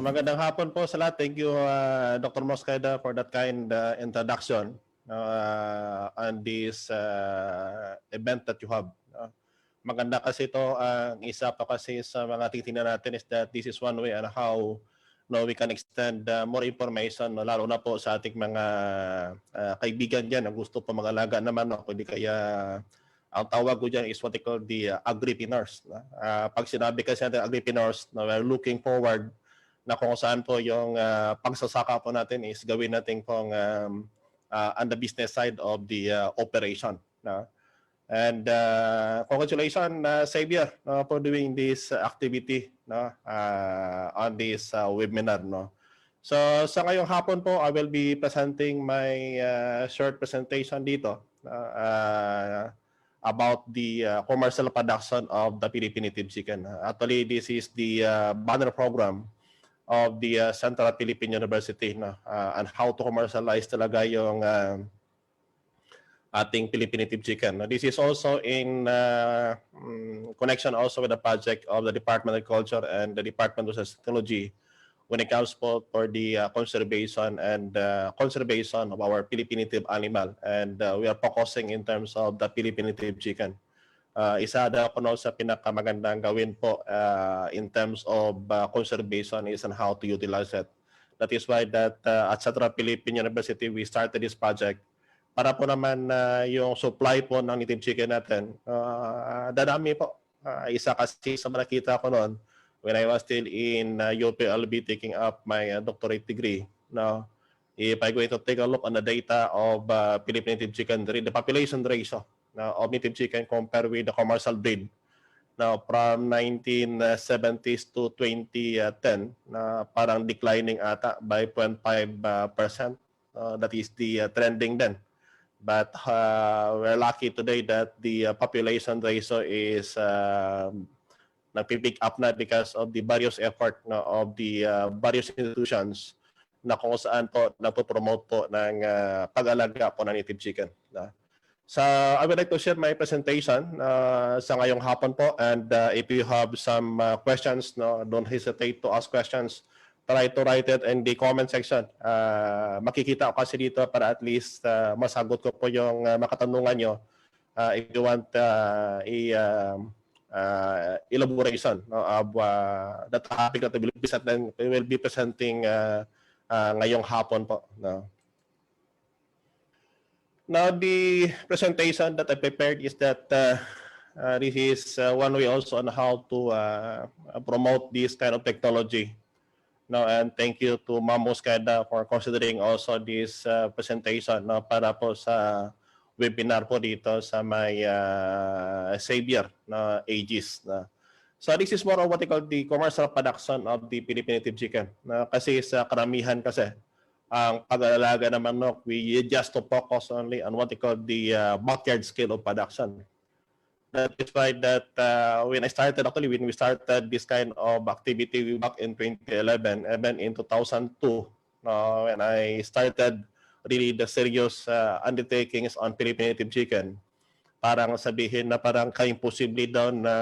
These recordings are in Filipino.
Magandang hapon po sa lahat. Thank you, Dr. Mosqueda, for that kind introduction on this event that you have. Maganda kasi ito, ang isa pa kasi sa mga titingnan natin is that this is one way on how we can extend more information, lalo na po sa ating mga kaibigan dyan na gusto pa mag-alaga naman. Kundi kaya ang tawag ko dyan is what they call the agripreneurs. Pag sinabi kasi natin agripreneurs, we're looking forward na kung saan po yung pagsasaka po natin is gawin natin pong on the business side of the operation. And congratulations, Xavier, for doing this activity on this webinar. So sa ngayong hapon po, I will be presenting my short presentation dito about the commercial production of the Philippine native chicken. Actually, this is the banner program of the Central Philippine University and how to commercialize talaga yung ating Philippine native chicken. This is also in connection also with the project of the Department of Agriculture and the Department of Technology when it comes for the conservation and conservation of our Philippine native animal. And we are focusing in terms of the Philippine native chicken. Isa daw po sa pinakamagandang gawin po in terms of conservation is on how to utilize it. That is why that at Central Philippine University we started this project para po naman yung supply po ng native chicken natin, dadami po. Isa kasi sa nakita ko noon, when I was still in UPLB taking up my doctorate degree, if I go to take a look on the data of Philippine native chicken, the population ratio of native chicken compared with the commercial breed, from 1970s to 2010, parang declining ata by 0.5%. That is the trending then. But we're lucky today that the population ratio is nagpipick up na because of the various effort of the various institutions na kung saan po nagpo-promote po ng pag-alaga po ng native chicken. So I would like to share my presentation sa ngayong hapon po, and if you have some questions, don't hesitate to ask questions. Try to write it in the comment section. Makikita ko kasi dito para at least masagot ko po yung makatanungan nyo. If you want elaboration of the topic that we will be presenting ngayong hapon po. Now the presentation that I prepared is that this is one way also on how to promote this kind of technology. And thank you to Ma'am Mosqueda for considering also this presentation para po sa webinar po dito sa may Xavier Aegis. So this is more of what they call the commercial production of the Philippine native chicken. Kasi sa karamihan kasi, ang pag-aalaga ng manok, we just to focus only on what they call the backyard scale of production. That is why that when we started this kind of activity back in 2011, even in 2002, when I started really the serious undertakings on Philippine native chicken, parang sabihin na parang ka-imposible daw na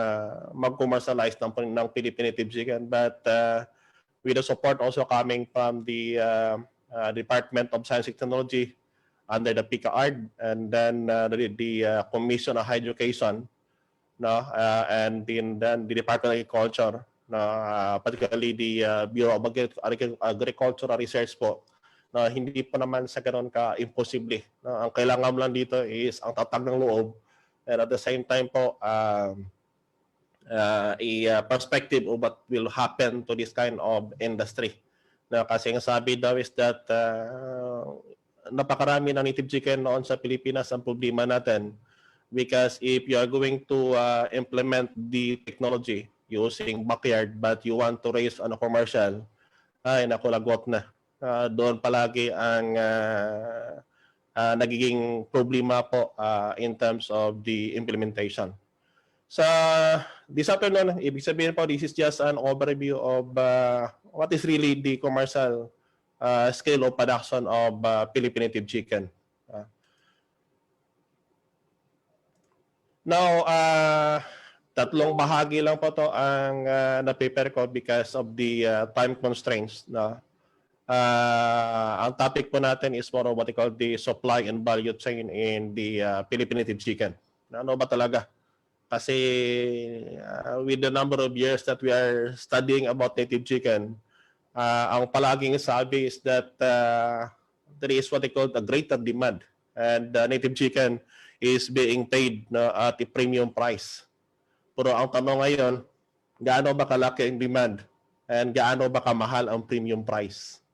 mag-commercialize ng Philippine native chicken. But with the support also coming from the Department of Science and Technology under the PICAARD, and then the Commission on Higher Education, and then the Department of Agriculture, particularly the Bureau of Agricultural Research po, hindi po naman sa ganoon ka-imposible. Ang kailangan lang dito is ang tatag ng loob, and at the same time po, a perspective of what will happen to this kind of industry. Kasi ang sabi daw is that napakarami ng native chicken noon sa Pilipinas. Ang problema natin, because if you are going to implement the technology using backyard but you want to raise on a commercial, ay naku, lagot na. Doon palagi ang nagiging problema po in terms of the implementation. Sa this afternoon, ibig sabihin po, this is just an overview of what is really the commercial scale of production of Philippine native chicken. Now, Tatlong bahagi lang po to ang na-prepare ko because of the time constraints. No? Ang topic po natin is more of what we call the supply and value chain in the Philippine native chicken. Ano ba talaga? Kasi with the number of years that we are studying about native chicken, ang palaging sabi is that there is what they call a greater demand, and native chicken is being paid at a premium price. Pero ang tanong ngayon, gaano ba kalaki ang demand and gaano ba kamahal ang premium price?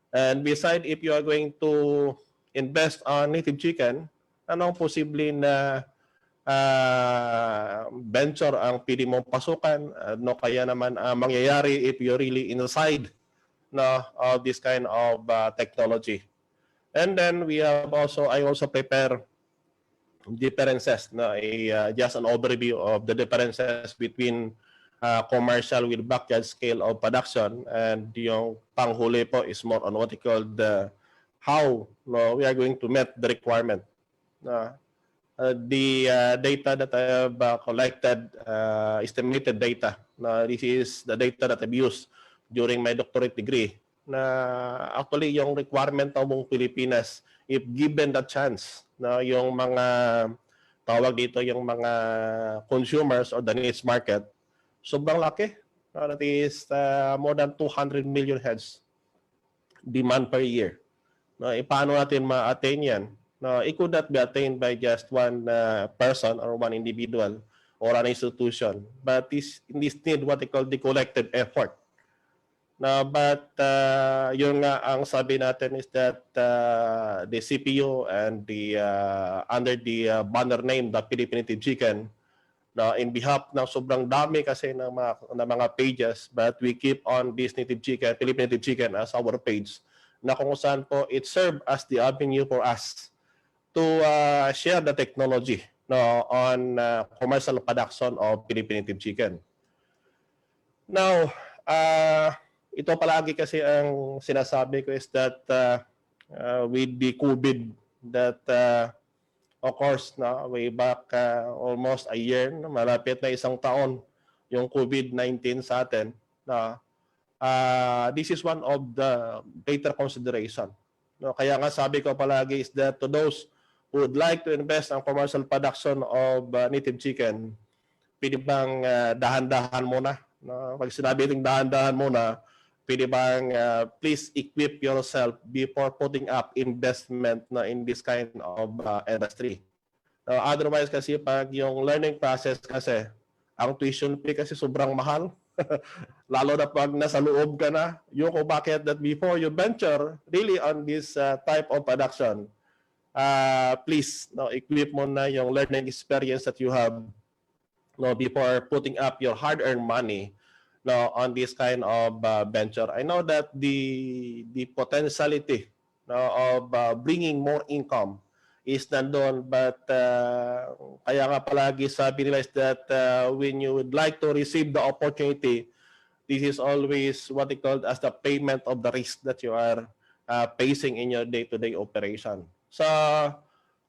And beside, if you are going to invest on native chicken, anong posible na venture ang pili mong pasukan? Ano kaya naman mangyayari if you're really inside of this kind of technology? And then we have I also prepare differences, just an overview of the differences between commercial with backyard scale of production, and yung panghuli po is more on what we call the how we are going to meet the requirement. The data that I have collected, estimated data, this is the data that I've used during my doctorate degree, na actually yung requirement ng Pilipinas, if given the chance, yung mga tawag dito, yung mga consumers or the niche market, sobrang laki. That is more than 200 million heads demand per year. Paano natin ma-attain yan? It could not be attained by just one person or one individual or an institution, but this need what they call the collective effort. But yun nga ang sabi natin is that the CPU and the under the banner name the Philippine Native Chicken, in behalf ng sobrang dami kasi ng mga pages, but we keep on this Native Chicken, Philippine Native Chicken as our page, na kung saan po it serve as the avenue for us to share the technology on commercial production of Philippine Native Chicken. Now, ito palagi kasi ang sinasabi ko is that with the COVID that occurs way back almost a year, malapit na isang taon yung COVID-19 sa atin, this is one of the greater consideration. Kaya nga sabi ko palagi is that to those who would like to invest in commercial production of native chicken, pwede bang dahan-dahan muna? Pag sinabi itong dahan-dahan muna, pwede bang please equip yourself before putting up investment in this kind of industry. Otherwise kasi pag yung learning process kasi, ang tuition fee kasi sobrang mahal. Lalo na pag nasa loob ka na, yung kung bakit that before you venture really on this type of production, please equip mo na yung learning experience that you have before putting up your hard-earned money on this kind of venture. I know that the potentiality of bringing more income is nandun, but kaya nga palagi sabi nila is that when you would like to receive the opportunity, this is always what they call as the payment of the risk that you are facing in your day-to-day operation. So,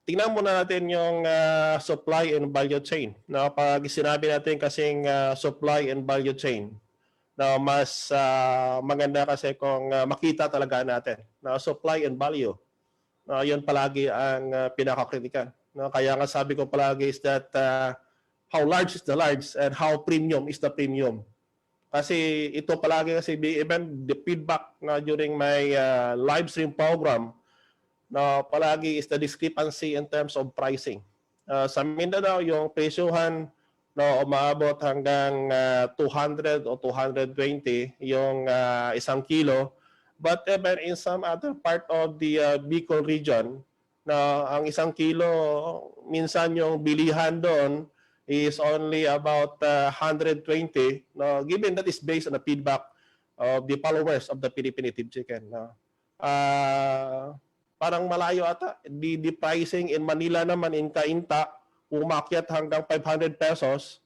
tingnan muna natin yung supply and value chain. Pag sinabi natin kasing supply and value chain, mas maganda kasi kung makita talaga natin na supply and value. Yun palagi ang pinaka-critical. Kaya nga sabi ko palagi is that how large is the large and how premium is the premium. Kasi ito palagi kasi even the feedback during my live stream program, palagi is the discrepancy in terms of pricing. Sa Mindanao, yung presyuhan umaabot hanggang 200 o 220 yung isang kilo. But even in some other part of the Bicol region, ang isang kilo, minsan yung bilihan doon is only about 120. Given that is based on the feedback of the followers of the Philippine Native Chicken. Parang malayo ata. The pricing in Manila naman, in Cainta, umakyat hanggang 500 pesos.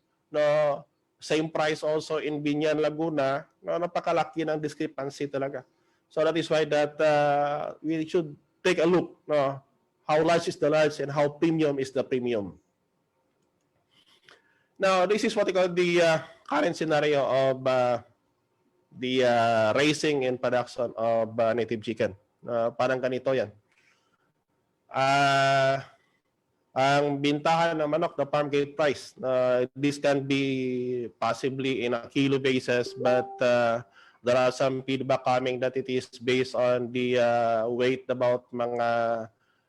Same price also in Binyan, Laguna. Napakalaki ng discrepancy talaga. So that is why that we should take a look how large is the large and how premium is the premium. Now, this is what we call the current scenario of the raising and production of native chicken. Parang ganito yan. Ang bintahan ng manok na farm gate price, this can be possibly in a kilo basis, but there are some feedback coming that it is based on the weight, about mga,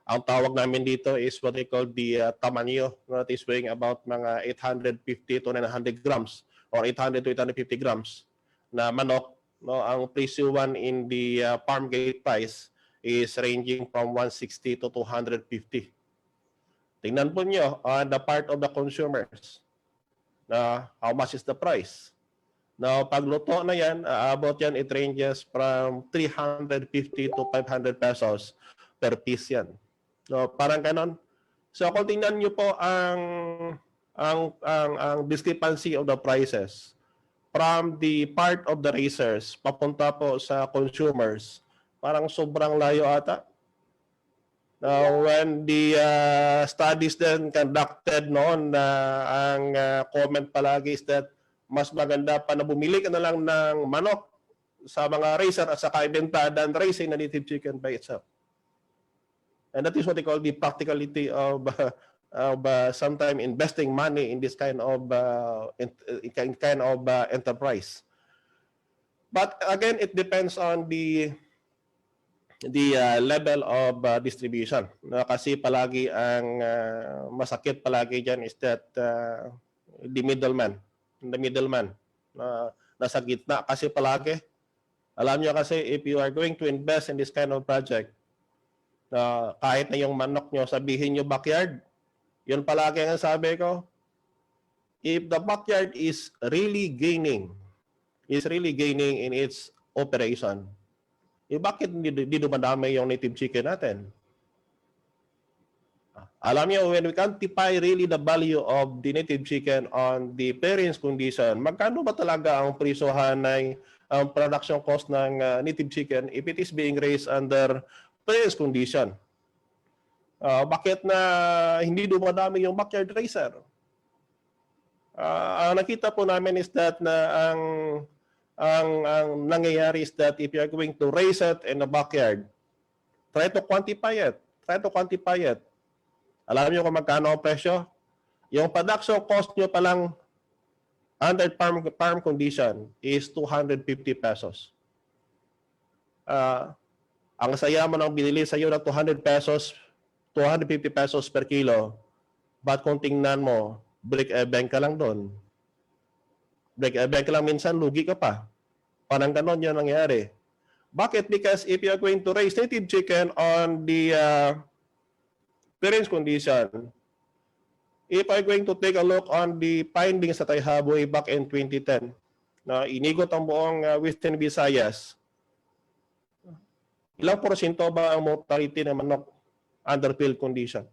ang tawag namin dito is what they call the tamanyo, that is weighing about mga 850 to 900 grams or 800 to 850 grams na manok. No, ang presyuan in the farm gate price is ranging from 160 to 250. Tingnan po nyo on the part of the consumers na how much is the price. Now, pagluto na yan, aabot yan, it ranges from 350 to 500 pesos per piece yan. So, parang ganon. So, kung tingnan nyo po ang discrepancy of the prices from the part of the raisers papunta po sa consumers, parang sobrang layo ata. Now, when the studies then conducted noon, ang comment palagi is that mas maganda pa na bumili ka na lang ng manok sa mga raiser at saka ibenta than raising a native chicken by itself. And that is what they call the practicality of sometime investing money in this kind of enterprise. But again, it depends on the level of distribution. Kasi palagi ang masakit palagi dyan is that the middleman, nasa gitna kasi palagi. Alam nyo kasi if you are going to invest in this kind of project, kahit na yung manok nyo, sabihin nyo backyard, yun palagi ang sabi ko, if the backyard is really gaining in its operation, bakit hindi dumadami yung native chicken natin? Alam niyo, when we quantify really the value of the native chicken on the parents condition, magkano ba talaga ang presyohan ng production cost ng native chicken if it is being raised under parents condition? Bakit na hindi dumadami yung backyard raiser? Ang nakita po namin is that na ang nangyayari is that if you are going to raise it in the backyard, try to quantify it. Alam niyo kung magkano ang presyo? Yung production cost nyo pa lang under farm condition is 250 pesos. Ang saya mo nang binili sa iyo ng 250 pesos per kilo, but kung tingnan mo, break-even ka lang doon. Break-even ka lang, minsan lugi ka pa. Parang ganon yun nangyari. Bakit? Because if you are going to raise native chicken on the parents condition, if I'm going to take a look on the findings that I have way back in 2010, na inigot ang buong Western Visayas, ilang porsyento ba ang mortality ng manok under field condition?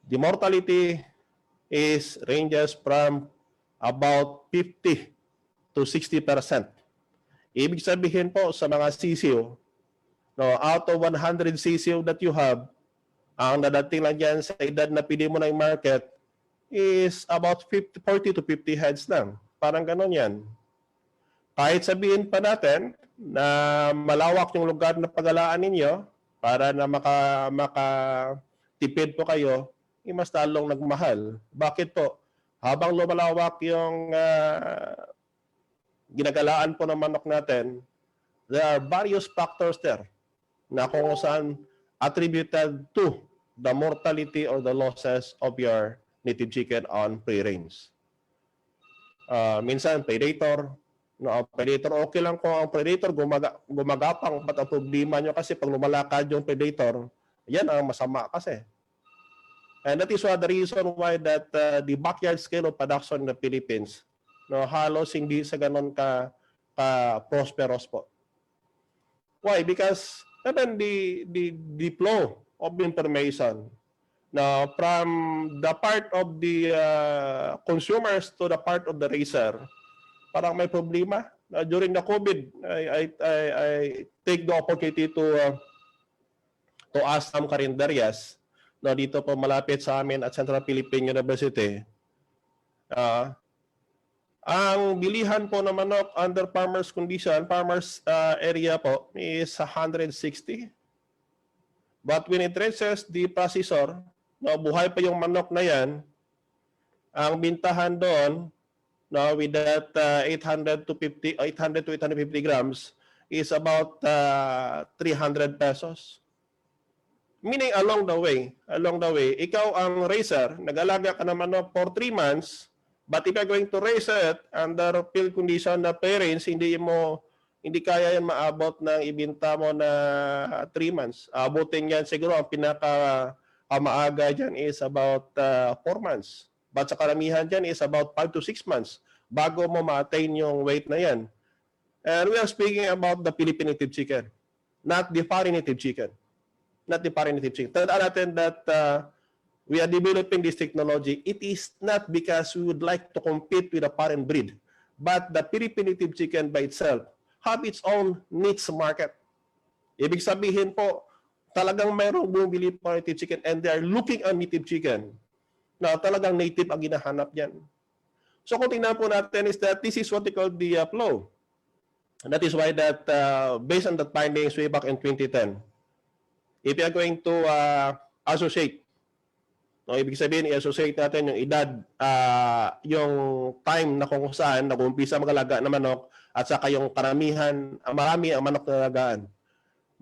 The mortality ranges from about 50 to 60%. Ibig sabihin po sa mga sisiyo, out of 100 sisiyo that you have, ang nadating lang dyan sa edad na pili mo na yung market is about 40 to 50 heads lang. Parang ganon yan. Kahit sabihin pa natin na malawak yung lugar na pag-alaan ninyo para na makatipid po kayo, mas talong nagmahal. Bakit po? Habang lumalawak yung ginagalaan po ng manok natin, there are various factors there na kung saan attributed to the mortality or the losses of your native chicken on free-range. Minsan, predator. Predator, okay lang kung ang predator gumagapang, but ang problema nyo kasi pag lumalakad yung predator, yan ang masama kasi. And that is the reason why that the backyard scale of production in the Philippines, halos hindi sa ganon ka prosperous po. Why? Because even the flow of information from the part of the consumers to the part of the raiser, parang may problema. During the COVID, I take the opportunity to ask some carinderias no, dito po malapit sa amin at Central Philippine University. Ang bilihan po ng manok under farmers condition, farmers area po is 160. But when it reaches the processor, no, buhay pa yung manok na yan, ang bintahan doon, no, with that 800 to 850 grams is about 300 pesos. Meaning along the way, ikaw ang raiser, nag-alaga ka ng manok for 3 months, but if you're going to raise it under field condition na parents, hindi kaya yan maabot ng ibinta mo na 3 months. Abutin yan siguro, ang maaga dyan is about 4 months. But sa karamihan dyan is about 5 to 6 months bago mo ma-attain yung weight na yan. And we are speaking about the Philippine native chicken, not the foreign native chicken. Not the foreign native chicken. Tandaan natin that we are developing this technology. It is not because we would like to compete with a foreign breed, but the Philippine native chicken by itself have its own niche market. Ibig sabihin po, talagang mayroong bumili pa native chicken and they are looking at native chicken na talagang native ang ginahanap yan. So kung tingnan po natin is that this is what they call the flow. And that is why that based on the findings way back in 2010, if you are going to associate, no, ibig sabihin i-associate natin yung edad, yung time na kung saan nag-umpisa mag-alaga ng manok at saka yung karamihan, marami ang manok na alagaan.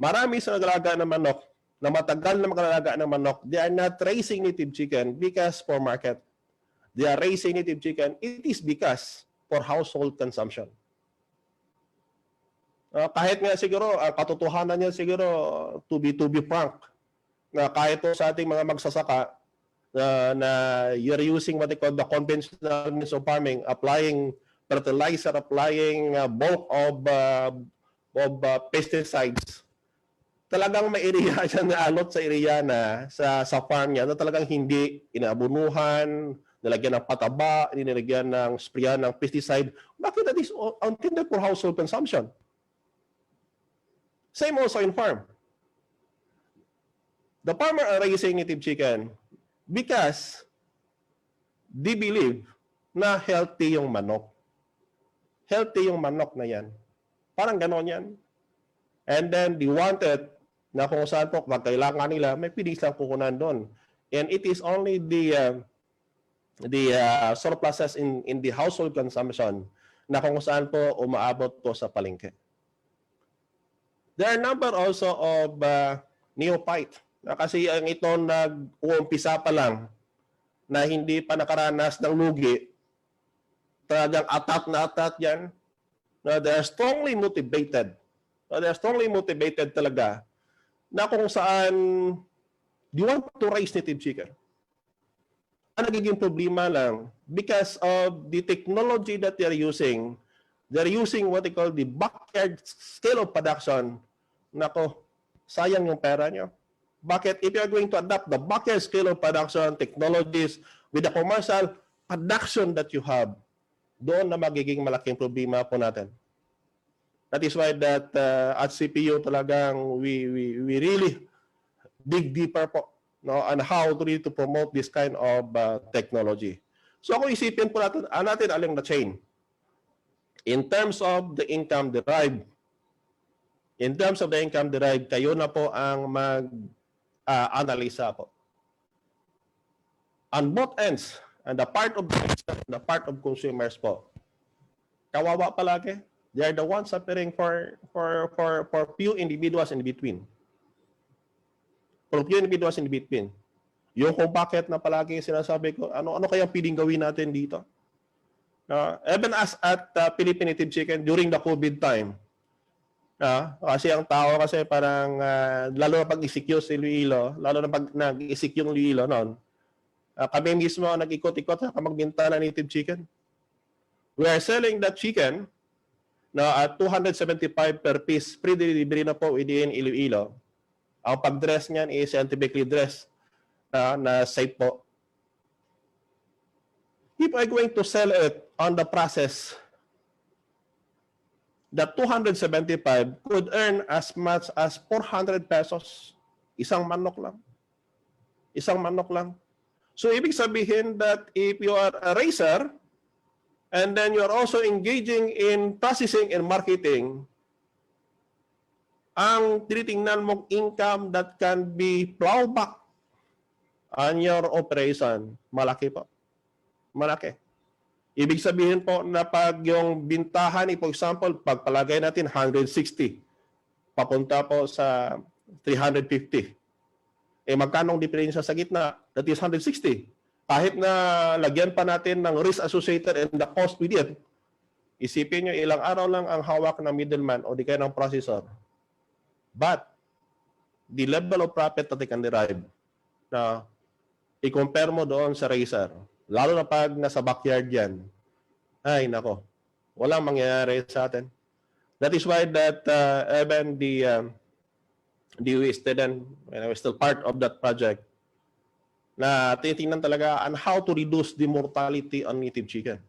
Marami sa nag-alaga ng manok na matagal na mag-alaga ng manok, they are not raising native chicken because for market. They are raising native chicken, it is because for household consumption. Kahit nga siguro, katotohanan niya siguro, to be frank, na kahit po sa ating mga magsasaka, na you're using what they call the conventional means of farming, applying fertilizer, applying bulk of pesticides, talagang may area siya na alot sa area na sa farm niya na talagang hindi inaabunuhan, nilagyan ng pataba, nilagyan ng sprayan ng pesticide. Bakit that is intended for household consumption? Same also in farm. The farmer are raising native chicken because they believe na healthy yung manok. Healthy yung manok na yan. Parang ganon yan. And then they wanted na kung saan po magkailangan nila, may pilis lang kukunan doon. And it is only the surpluses in the household consumption na kung saan po umaabot po sa palengke. There are a number also of neophyte na kasi ang ito nag-uumpisa pa lang na hindi pa nakaranas ng lugi, talagang atat yan. They are strongly motivated. They are strongly motivated talaga na kung saan they want to raise native chicken. Ang nagiging problema lang, because of the technology that they're using what they call the backyard scale of production. Nako, sayang yung pera nyo. Bakit? If you're going to adopt the backyard scale of production technologies with the commercial production that you have, doon na magiging malaking problema po natin. That is why that at CPU talagang we really dig deeper po, no, on how to really to promote this kind of technology. So kung isipin po natin along the chain, in terms of the income derived, kayo na po ang mag-analisa po. On both ends, and the part of consumers po, kawawa palagi. They are the ones suffering for few individuals in between. For few individuals in between. Yung kung bakit na palagi sinasabi ko, ano kaya pwedeng gawin natin dito? Even as at Philippine native chicken during the COVID time, kasi ang tao kasi parang, lalo na pag-isecure si Iloilo, lalo na pag nag-isecure yung Iloilo noon, kami mismo nag-ikot-ikot sa magbenta ng native chicken. We are selling that chicken at 275 per piece, pre-delivery na po within Iloilo. Ang pag-dress niyan is scientifically dressed na safe po. If I'm going to sell it on the process, that 275 could earn as much as 400 pesos. Isang manok lang. Isang manok lang. So, ibig sabihin that if you are a raiser, and then you are also engaging in processing and marketing, ang tinitingnan mong income that can be plowed back on your operation, malaki po. Malaki. Ibig sabihin po na pag yung bintahan, for example, pagpalagay natin 160, papunta po sa 350. Magkano ang diferensya sa gitna? That is 160. Kahit na lagyan pa natin ng risk associated and the cost with it, isipin nyo ilang araw lang ang hawak ng middleman o di kaya ng processor. But, the level of profit that they can derive na i-compare mo doon sa raiser, lalo na pag nasa backyard yan, ay nako, walang mangyayari sa atin. That is why that even the DOE student, when I was still part of that project, na tinitingnan talaga on how to reduce the mortality on native chicken.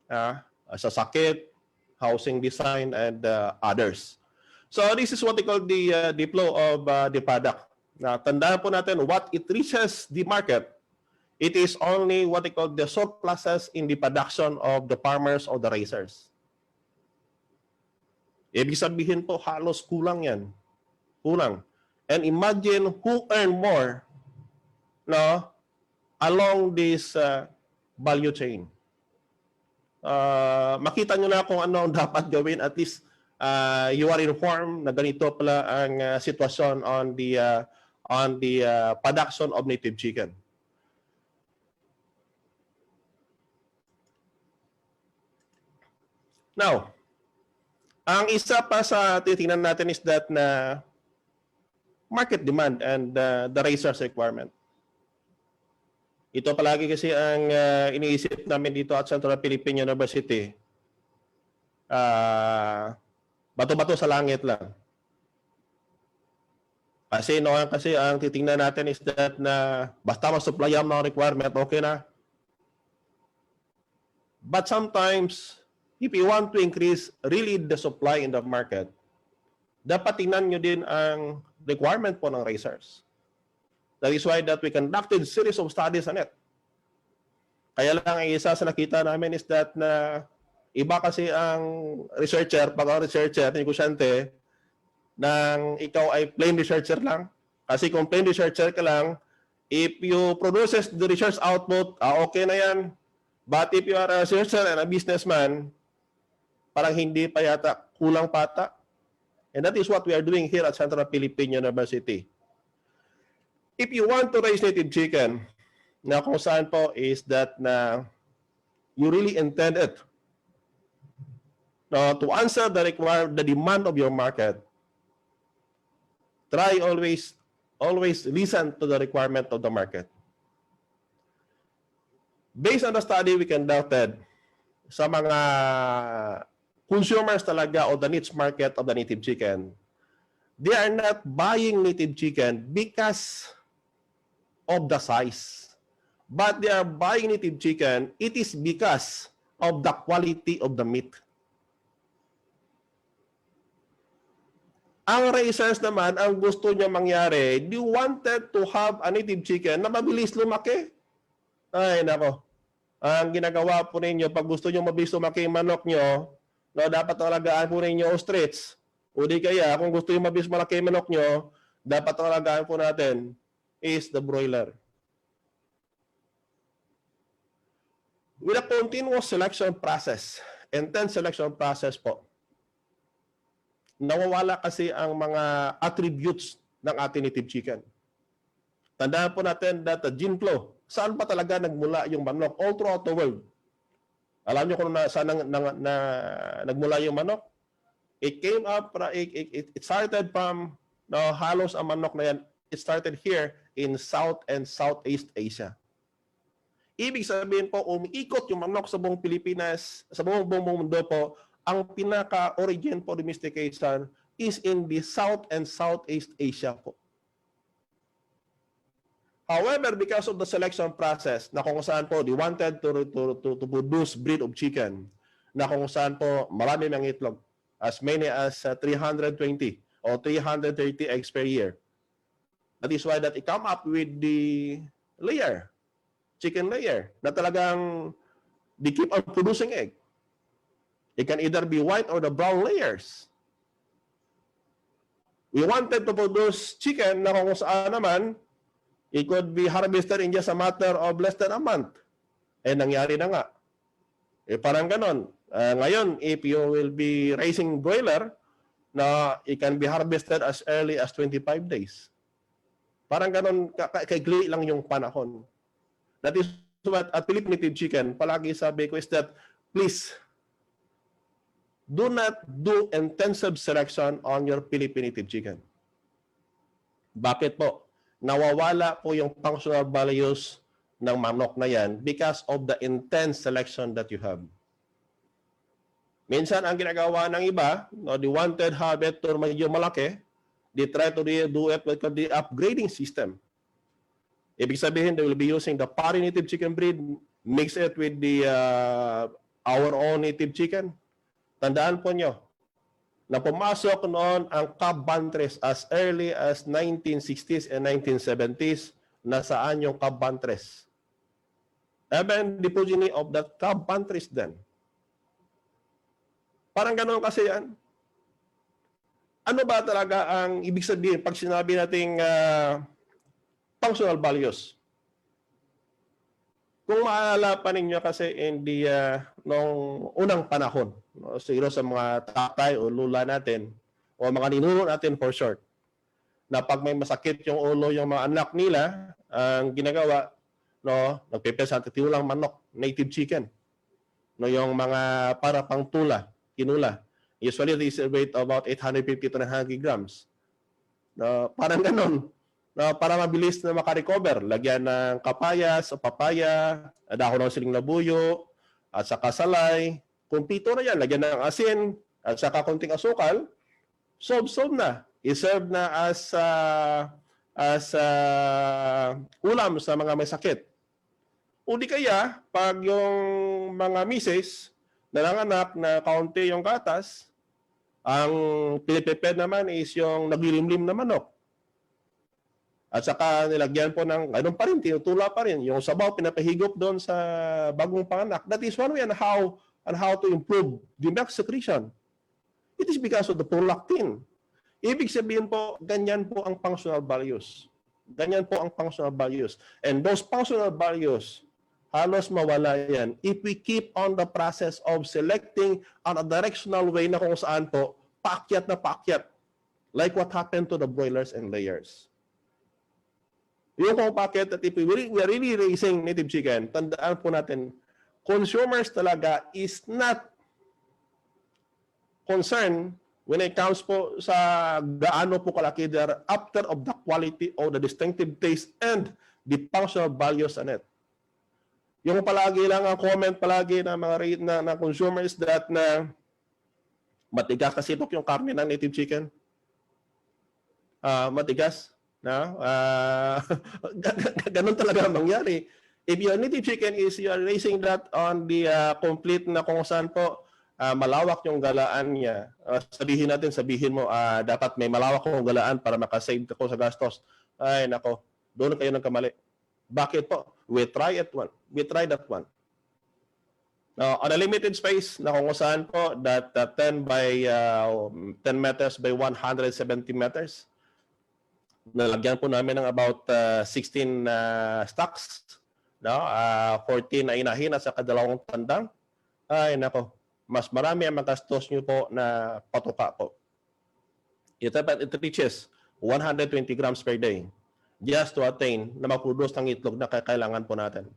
Sa sakit, housing design, and others. So this is what they call the flow of the product. Now, tandaan po natin, what it reaches the market, it is only what they call the surpluses in the production of the farmers or the raisers. Ibig sabihin po, halos kulang yan. Kulang. And imagine who earn more along this value chain. Makita nyo na kung ano ang dapat gawin. At least you are informed na ganito pala ang sitwasyon on the production of native chicken. Now, ang isa pa sa titingnan natin is that na market demand and the raisers requirement. Ito palagi kasi ang iniisip namin dito at Central Philippine University. Bato-bato sa langit lang. Kasi ang titingnan natin is that na basta ma-supply ang mga requirement, okay na. But sometimes, if you want to increase really the supply in the market, dapat tingnan nyo din ang requirement po ng raisers. That is why that we conducted series of studies on it. Kaya lang ang isa sa nakita namin is that na iba kasi ang researcher, pag ang researcher, negosyante, nang ikaw ay plain researcher lang. Kasi kung plain researcher ka lang, if you produces the research output, okay na yan. But if you are a researcher and a businessman, parang hindi pa yata, kulang pata. And that is what we are doing here at Central Philippine University. If you want to raise native chicken, na kung saan po is that na you really intend it. Now, to answer the demand of your market, try always listen to the requirement of the market. Based on the study we conducted sa mga consumers talaga of the niche market of the native chicken, they are not buying native chicken because of the size. But they are buying native chicken, it is because of the quality of the meat. Ang raisers naman, ang gusto niya mangyari, they wanted to have a native chicken na mabilis lumaki. Ay, nako. Ang ginagawa po ninyo, pag gusto niyo mabilis lumaki yung manok nyo, dapat talagaan po ninyo ostrich. O di kaya, kung gusto niyo mabilis malaki yung manok nyo, dapat talagaan po natin is the broiler. With a continuous selection process, intense selection process po, nawawala kasi ang mga attributes ng ating native chicken. Tandaan po natin that the gene flow, saan pa talaga nagmula yung manok all throughout the world. Alam niyo kung saan nagmula yung manok? It came up, it started from, halos ang manok na yan, it started here in South and Southeast Asia. Ibig sabihin po, umiikot yung manok sa buong Pilipinas, sa buong mundo po, ang pinaka-origin po domestication is in the South and Southeast Asia po. However, because of the selection process, na kung saan po, they wanted to produce breed of chicken, na kung saan po, marami ng itlog, as many as 320 or 330 eggs per year. That is why that it come up with the layer, chicken layer, na talagang they keep on producing egg. It can either be white or the brown layers. We wanted to produce chicken na kung saan naman, it could be harvested in just a matter of less than a month. Eh, nangyari na nga. Eh, parang ganon. Ngayon, if you will be raising broiler, na it can be harvested as early as 25 days. Parang ganon, kaigli lang yung panahon. That is what at Philippine Native Chicken, palagi sabi ko is that, please, do not do intensive selection on your Philippine Native Chicken. Bakit po? Nawawala po yung functional values ng manok na yan because of the intense selection that you have. Minsan, ang ginagawa ng iba, no, the wanted habit to medyo malaki, they try to do it with the upgrading system. Ibig sabihin, they will be using the Pari Native Chicken breed, mix it with the our own native chicken. Tandaan po nyo, na pumasok noon ang Cub Bantres as early as 1960s and 1970s, nasaan yung Cub Bantres? Even the progeny of that Cub Bantres then. Parang ganoon kasi yan. Ano ba talaga ang ibig sabihin pag sinabi nating functional values? Kung maalala pa ninyo kasi in the, nung unang panahon, no, siguro sa mga tatay o lula natin, o mga ninuno natin for short, na pag may masakit yung ulo yung mga anak nila, ang ginagawa, no, nagpipesa at tinulang manok, native chicken. No, yung mga para pang kinula. Usually, this is weight about 850 to 900 grams. No, parang ganon. No, para mabilis na makarecover. Lagyan ng kapayas o papaya, dahon ng siling labuyo, at saka salay. Kumpito na yan. Lagyan ng asin, at saka konting asukal. Solve na. I-serve na as ulam sa mga may sakit. O di kaya, pag yung mga misis, nanganganak na kaunti yung gatas, ang pinipiped naman is yung naglilimlim na manok. At saka nilagyan po ng, ganun pa rin, tinutula pa rin. Yung sabaw, pinapahigop doon sa bagong panganak. That is one way on how to improve the milk secretion. It is because of the prolactin. Ibig sabihin po, ganyan po ang functional values. Ganyan po ang functional values. And those functional values, halos mawala yan if we keep on the process of selecting on a directional way na kung saan po, paakyat na paakyat. Like what happened to the broilers and layers. Yung kung bakit that if we are really raising native chicken, tandaan po natin, consumers talaga is not concerned when it comes po sa gaano po kalaki they're after of the quality of the distinctive taste and the functional values on it. Yung palagi lang ang comment palagi na mga na consumers that na matigas kasi ito yung karne ng native chicken. Matigas. No? Ganun talaga mangyari. If your native chicken is you are raising that on the complete na kung saan po malawak yung galaan niya. Sabihin mo dapat may malawak yung galaan para makasave ko sa gastos. Ay nako, doon kayo nagkamali. Bakit po? We tried that one. Now, on a limited space na kung saan po that 10 meters by 170 meters, nalagyan po namin ng about 16 stocks, no? 14 na inahin at saka 2 tandang. Ay nako, mas marami ang magastos nyo po na patuka po. It reaches 120 grams per day just to attain na mag-produce ng itlog na kailangan po natin.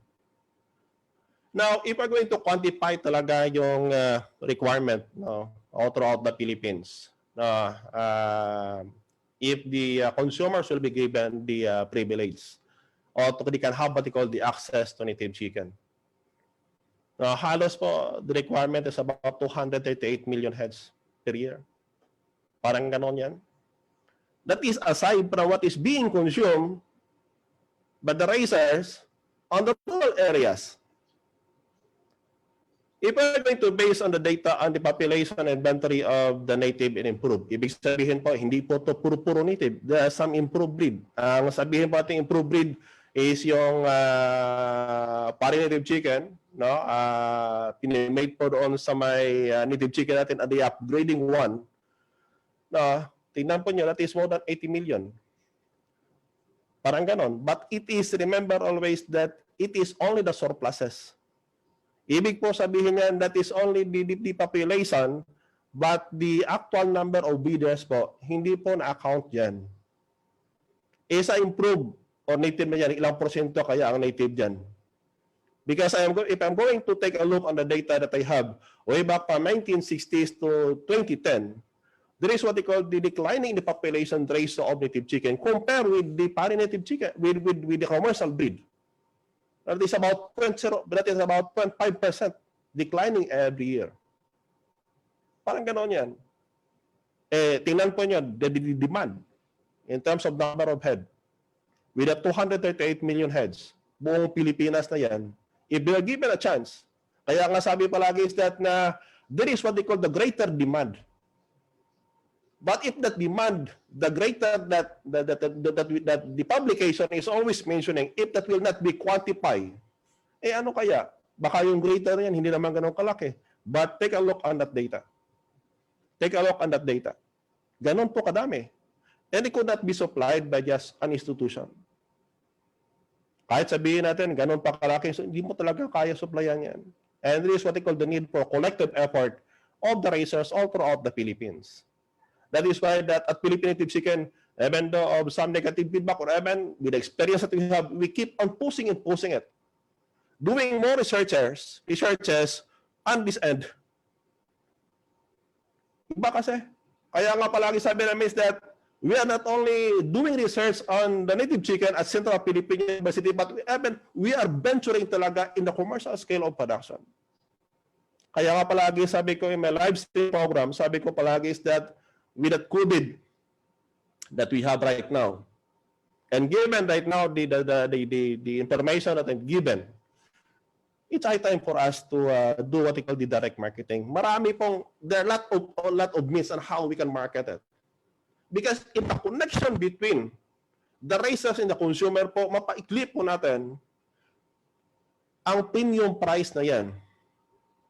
Now, if we're going to quantify talaga yung requirement, no, all throughout the Philippines, if the consumers will be given the privilege or they can have what they call the access to native chicken. Halos po, the requirement is about 238 million heads per year. Parang ganon yan. That is aside from what is being consumed by the raisers on the rural areas. If we're going to base on the data on the population inventory of the native and improved, ibig sabihin po, hindi po to puro-puro native. There are some improved breed. Ang sabihin po ating improved breed is yung foreign native chicken, no? Pinimate po doon sa may native chicken natin at the upgrading one. No? Tingnan po nyo, that is more than 80 million. Parang ganon. But it is, remember always that it is only the surpluses. Ibig po sabihin yan, that is only the population, but the actual number of breeders po, hindi po na-account yan. Isa improve or native na yan, ilang porsyento kaya ang native yan? Because if I'm going to take a look on the data that I have, way back from 1960s to 2010, there is what they call the declining the population ratio of native chicken compared with the foreign native chicken, with the commercial breed. That is about 0.5% declining every year. Parang gano'n yan. Tingnan po nyo, the demand in terms of number of head. With the 238 million heads, buong Pilipinas na yan, if they are given a chance, kaya nga sabi palagi is that na there is what they call the greater demand. But if that demand, the greater that the publication is always mentioning, if that will not be quantified, ano kaya? Baka yung greater yan, hindi naman ganun kalaki. But take a look on that data. Take a look on that data. Ganun po kadami. And it could not be supplied by just an institution. Kahit sabihin natin, ganun pa kalaki, so hindi mo talaga kaya supplyan yan. And there is what they call the need for collective effort of the raisers all throughout the Philippines. That is why that at Philippine Native Chicken, even though of some negative feedback or even with the experience that we have, we keep on pushing and pushing it. Doing more researches on this end. Iba kasi. Kaya nga palagi sabi namin is that we are not only doing research on the native chicken at Central Philippine University, but we are venturing talaga in the commercial scale of production. Kaya nga palagi sabi ko in my live stream program, sabi ko palagi is that with the COVID that we have right now, and given right now the information that I'm given, it's high time for us to do what we call the direct marketing. Marami pong, there are a lot of myths on how we can market it. Because in the connection between the raisers and the consumer po, mapaikli po natin ang premium price na yan.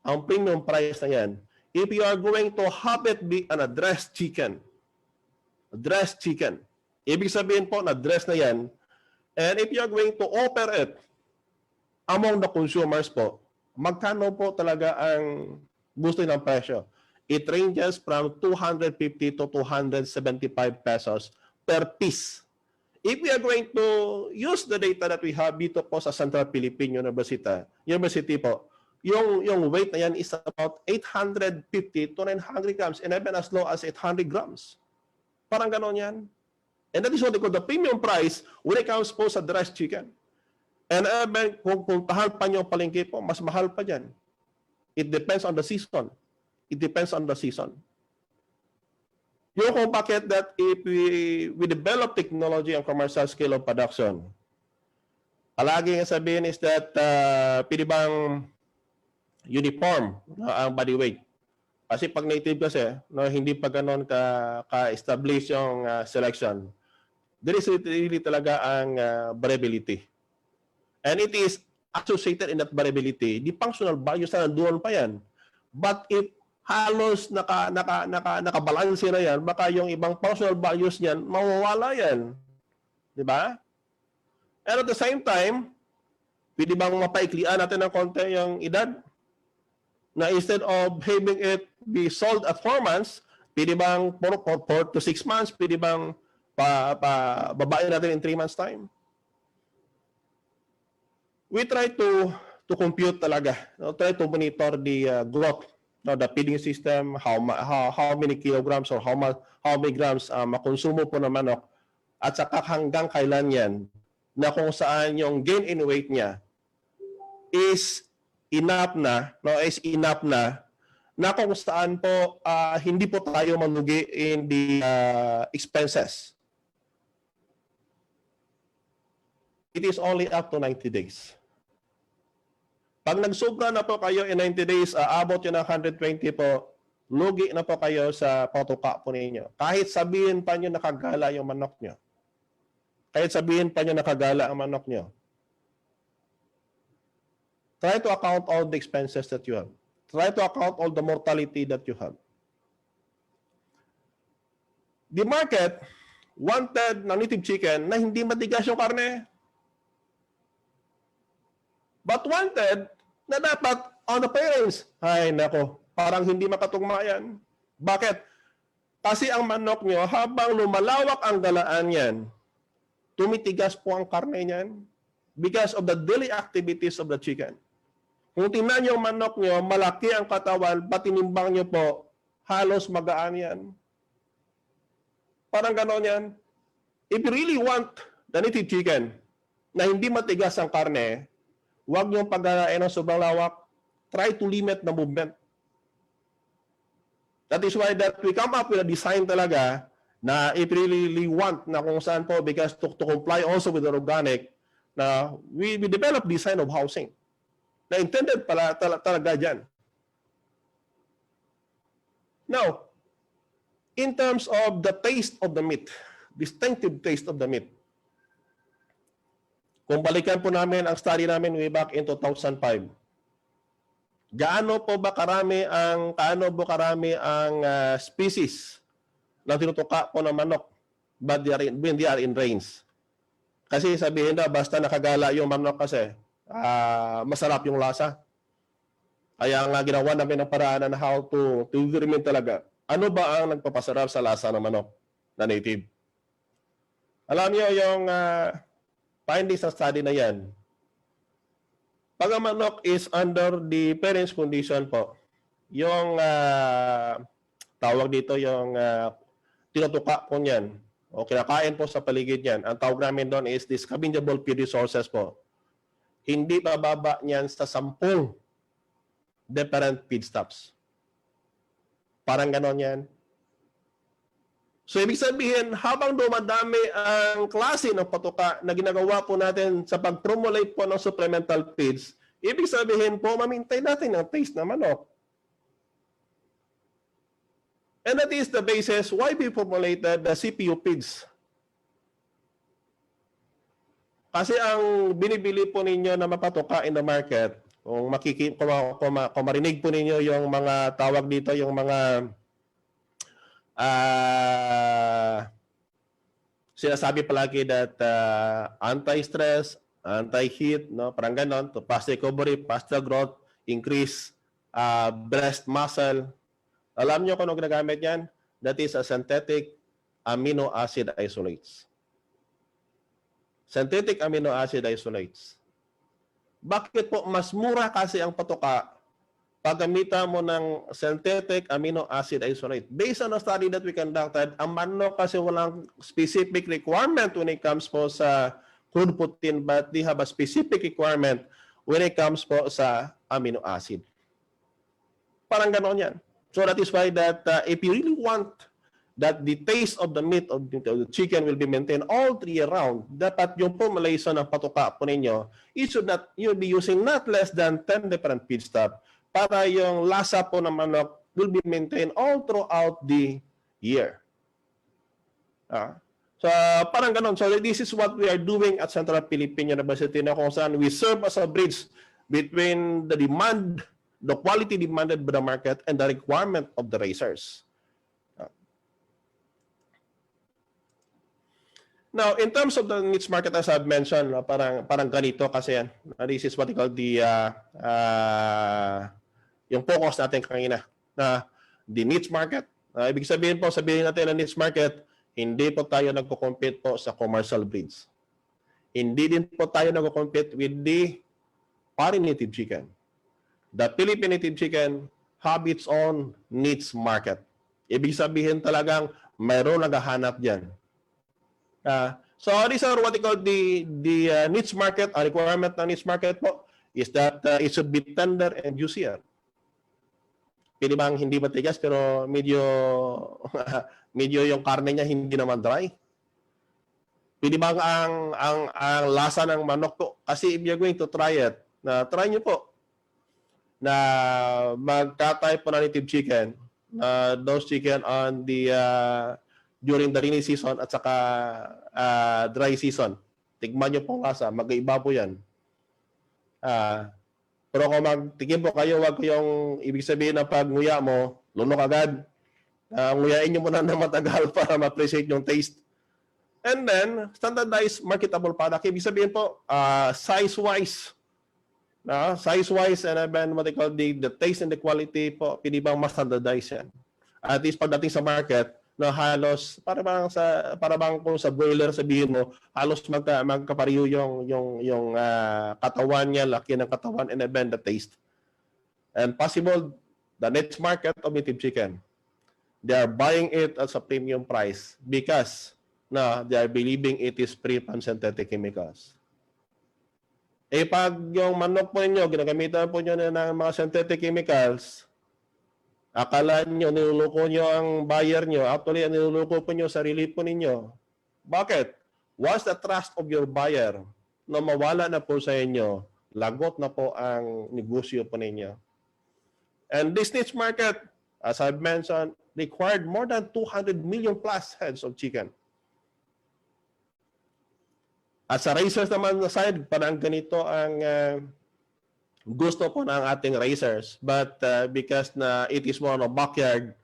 Ang premium price na yan. If you are going to have it be an dressed chicken, ibig sabihin po na dress na yan, and if you are going to offer it among the consumers po, magkano po talaga ang gusto ng presyo? It ranges from 250 to 275 pesos per piece. If we are going to use the data that we have dito po sa Central Philippine University po, yung weight na yan is about 850 to 900 grams and even as low as 800 grams. Parang ganon yan. And that is what they call the premium price when it comes po sa dressed chicken. And even kung puntahan pa nyo palengke po, mas mahal pa dyan. It depends on the season. It depends on the season. Yung kung bakit that if we develop technology and commercial scale of production, palagi nga sabihin is that pwede bang uniform ang body weight. Kasi pag native kasi, no, hindi pa ganon ka-establish yung selection. There is really talaga ang variability. And it is associated in that variability. The functional values na nandoon pa yan. But if halos nakabalanse na yan, baka yung ibang functional values niyan, mawawala yan. Diba? And at the same time, pwede bang mapaiklian natin ng konti yung edad? Na instead of having it be sold at 4 months, pwede bang 4 to 6 months, pwede bang babae natin in 3 months time? We try to compute talaga, try to monitor the growth, the feeding system, how many kilograms or how many grams makonsumo po ng manok, at saka hanggang kailan yan, na kung saan yung gain in weight niya is enough na kung saan po hindi po tayo malugi in the expenses. It is only up to 90 days. Pag nagsobra na po kayo in 90 days, aabot yun ng 120 po, lugi na po kayo sa patuka po ninyo. Kahit sabihin pa nyo nakagala yung manok nyo. Kahit sabihin pa nyo nakagala ang manok nyo. Try to account all the expenses that you have. Try to account all the mortality that you have. The market wanted ng native chicken na hindi matigas yung karne. But wanted na dapat on appearance. Ay, nako, parang hindi makatugma yan. Bakit? Kasi ang manok nyo, habang lumalawak ang galaan yan, tumitigas po ang karne niyan because of the daily activities of the chicken. Kung tingnan nyo yung manok nyo, malaki ang katawan, patinimbang nyo po, halos magaan yan. Parang ganon yan. If you really want the native chicken na hindi matigas ang karne, huwag niyong paggalain ng sobrang lawak. Try to limit the movement. That is why that we come up with a design talaga na if you really want na kung saan po, because to comply also with the organic, na we develop design of housing na intended pala talaga dyan. Now, in terms of the taste of the meat, distinctive taste of the meat, kung balikan po namin ang study namin way back in 2005, gaano po karami ang species na tinutuka po ng manok when they are in range? Kasi sabihin na basta nakagala yung manok kasi masarap yung lasa. Kaya nga ginawa namin ng paraan na how to determine talaga ano ba ang nagpapasarap sa lasa ng manok na native. Alam niyo yung findings sa study na yan, pag ang manok is under the parents condition po, yung tawag dito yung tinutuka po niyan o kinakain po sa paligid niyan, ang tawag namin doon is this scavengable feed resources po. Hindi bababa niyan sa 10 different feedstuffs. Parang ganon yan. So, ibig sabihin, habang dumadami ang klase ng patuka na ginagawa po natin sa pag-promulate po ng supplemental feeds, ibig sabihin po, mamintay natin ang taste ng manok. And that is the basis why we formulated the CPU feeds. Kasi ang binibili po ninyo na mapatuka in the market, kung marinig po ninyo yung mga tawag dito, yung mga sinasabi palagi that anti-stress, anti-heat, no? Parang ganon, to fast recovery, faster growth, increase breast muscle. Alam nyo kung ano ginagamit yan? That is a synthetic amino acid isolates. Synthetic amino acid isolates. Bakit po mas mura kasi ang patuka paggamita mo ng synthetic amino acid isolate? Based on a study that we conducted, ang manok kasi walang specific requirement when it comes po sa crude protein, but they have a specific requirement when it comes po sa amino acid. Parang ganon yan. So that is why that if you really want that the taste of the meat of the chicken will be maintained all 3 year round, dapat yung formulation ng patuka po ninyo, you'll be using not less than 10 different feedstuff para yung lasa po ng manok will be maintained all throughout the year. So, parang ganon. So, this is what we are doing at Central Philippine University na kung saan we serve as a bridge between the demand, the quality demanded by the market and the requirement of the raisers. Now, in terms of the niche market, as I've mentioned, parang ganito kasi yan. This is what we call the yung focus natin kanina na the niche market. Ibig sabihin natin na niche market, hindi po tayo nagko-compete po sa commercial breeds. Hindi din po tayo nagko-compete with the foreign native chicken. The Philippine native chicken have its own niche market. Ibig sabihin talagang mayroon naghahanap diyan. So these are what we call the niche market. Ang requirement ng niche market po is that it should be tender and juicier. Pwede bang hindi matigas pero medyo yung karne niya hindi naman dry? Pwede bang ang lasa ng manok po? Kasi if you're going to try it, try nyo po. na magtatay po na native chicken, those chicken on the during the rainy season at saka dry season. Tigman nyo po lasa, mag-iba po yan. Pero kung magtigim po kayo, wag kayong ibig sabihin na pag nguya mo, lunok agad. Nguyain nyo muna ng matagal para ma-appreciate yung taste. And then, standardized marketable product. Ibig sabihin po, size-wise. Size-wise and then what they call the taste and the quality po, pwede bang mas standardize yan. At least pagdating sa market, na halos para bang kung sa broiler sabihin mo halos magkapareho yung katawan niya, laki ng katawan, and then the taste. And possible the next market of native chicken, they are buying it at a premium price because they are believing it is free from synthetic chemicals. Pag yung manok po ninyo, ginagamitan po nyo ng mga synthetic chemicals, akala nyo, niluluko nyo ang buyer nyo. Actually, niluluko po nyo sarili po ninyo. Bakit? Once the trust of your buyer na mawala na po sa inyo, lagot na po ang negosyo po ninyo. And this niche market, as I've mentioned, required more than 200 million plus heads of chicken. At sa racers naman na side, parang ganito ang gusto po ng ating racers, but because na it is more on a backyard,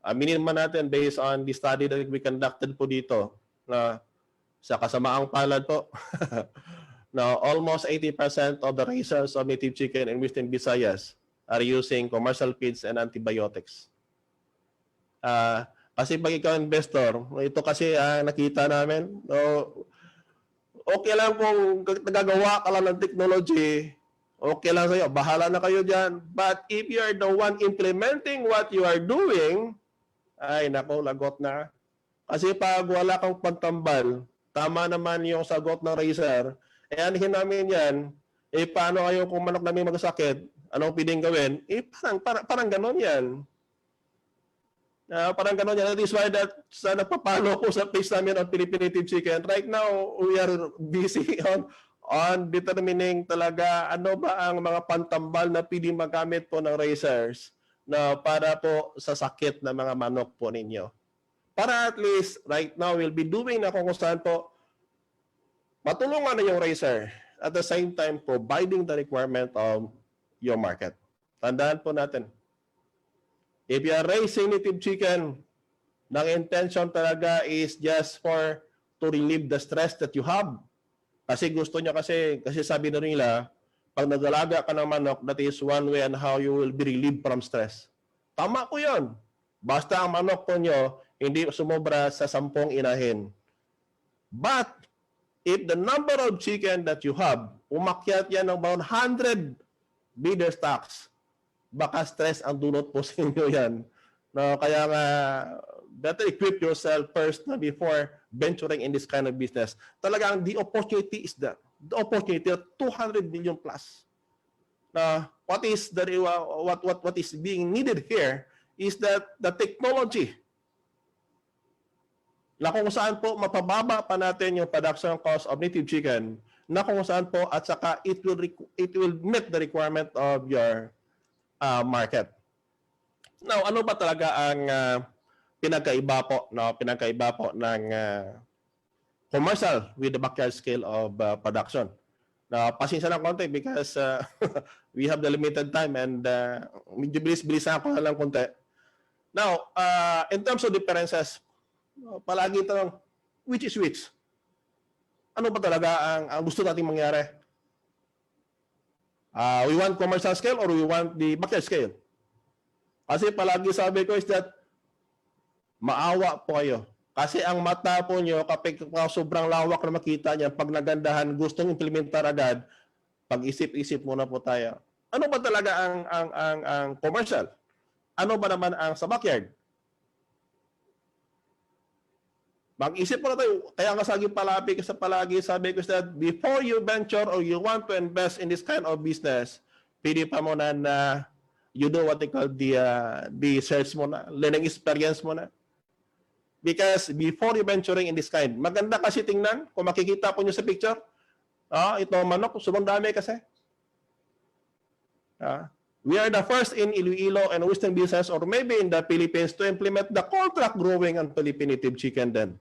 aminin man natin based on the study that we conducted po dito, na sa kasamaang palad po, na almost 80% of the racers of native chicken in Western Visayas are using commercial feeds and antibiotics. Kasi pag ikaw investor, ito kasi nakita namin, okay lang kung nagagawa ka lang ng technology, okay lang sa'yo, bahala na kayo dyan. But if you are the one implementing what you are doing, ay nako, lagot na. Kasi pag wala kang pagtambal, tama naman yung sagot ng racer, anihin namin yan, paano kayo kung manok namin magsakit, anong pwedeng gawin? Parang ganon yan. Parang gano'n yan. That is why that sa napapalo ko sa page namin on Philippine Native Chicken. Right now, we are busy on determining talaga ano ba ang mga pantambal na pwedeng magamit po ng racers na para po sa sakit ng mga manok po ninyo. Para at least right now, we'll be doing na kung saan po matulungan na yung racer at the same time providing the requirement of your market. Tandaan po natin. If you are raising native chicken, the intention talaga is just to relieve the stress that you have. Kasi gusto niya kasi sabi na nila, pag nag-alaga ka ng manok, that is one way on how you will be relieved from stress. Tama ko yun. Basta ang manok po nyo, hindi sumobra sa 10 inahin. But, if the number of chicken that you have, umakyat yan ng about 100 breeder stocks, baka stress ang dulot po sa inyo yan. No, kaya nga, better equip yourself first before venturing in this kind of business. Talagang the opportunity is there. The opportunity of 200 million plus. What is being needed here is that the technology na kung saan po mapababa pa natin yung production cost of native chicken, na kung saan po at saka it will meet the requirement of your market. Now, ano ba talaga ang pinagkaiba po ng commercial with the backyard scale of production? Pasensya na konti because we have the limited time and medyo bilis-bilisan ko na lang konti. Now, in terms of differences, palagi tanong, which is which? Ano ba talaga ang gusto nating mangyari? We want commercial scale or we want the backyard scale? Kasi palagi sabi ko is that maawa po kayo. Kasi ang mata po nyo, kapag sobrang lawak na makita niya, pag nagandahan, gustong implementar agad, pag-isip-isip muna po tayo. Ano ba talaga ang commercial? Ano ba naman ang sa backyard? Mag-isip po na tayo. Kaya nga palagi sabi ko that before you venture or you want to invest in this kind of business, pwede pa muna na you do what they call the search muna, learning experience muna. Because before you venturing in this kind, maganda kasi tingnan, kung makikita po nyo sa picture, ito manok, sobrang dami kasi. We are the first in Iloilo and Western Visayas or maybe in the Philippines to implement the contract growing on Philippine native chicken then.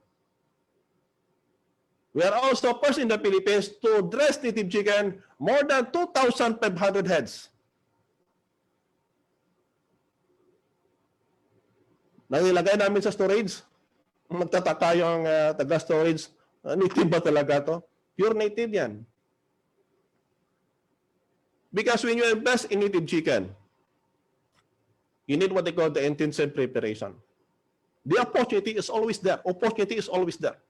We are also first in the Philippines to dress native chicken more than 2,500 heads. Nangilagay namin sa storage. Magtataka yung taga-storage. Native ba talaga to? Pure native yan. Because when you invest in native chicken, you need what they call the intensive preparation. The opportunity is always there. Opportunity is always there.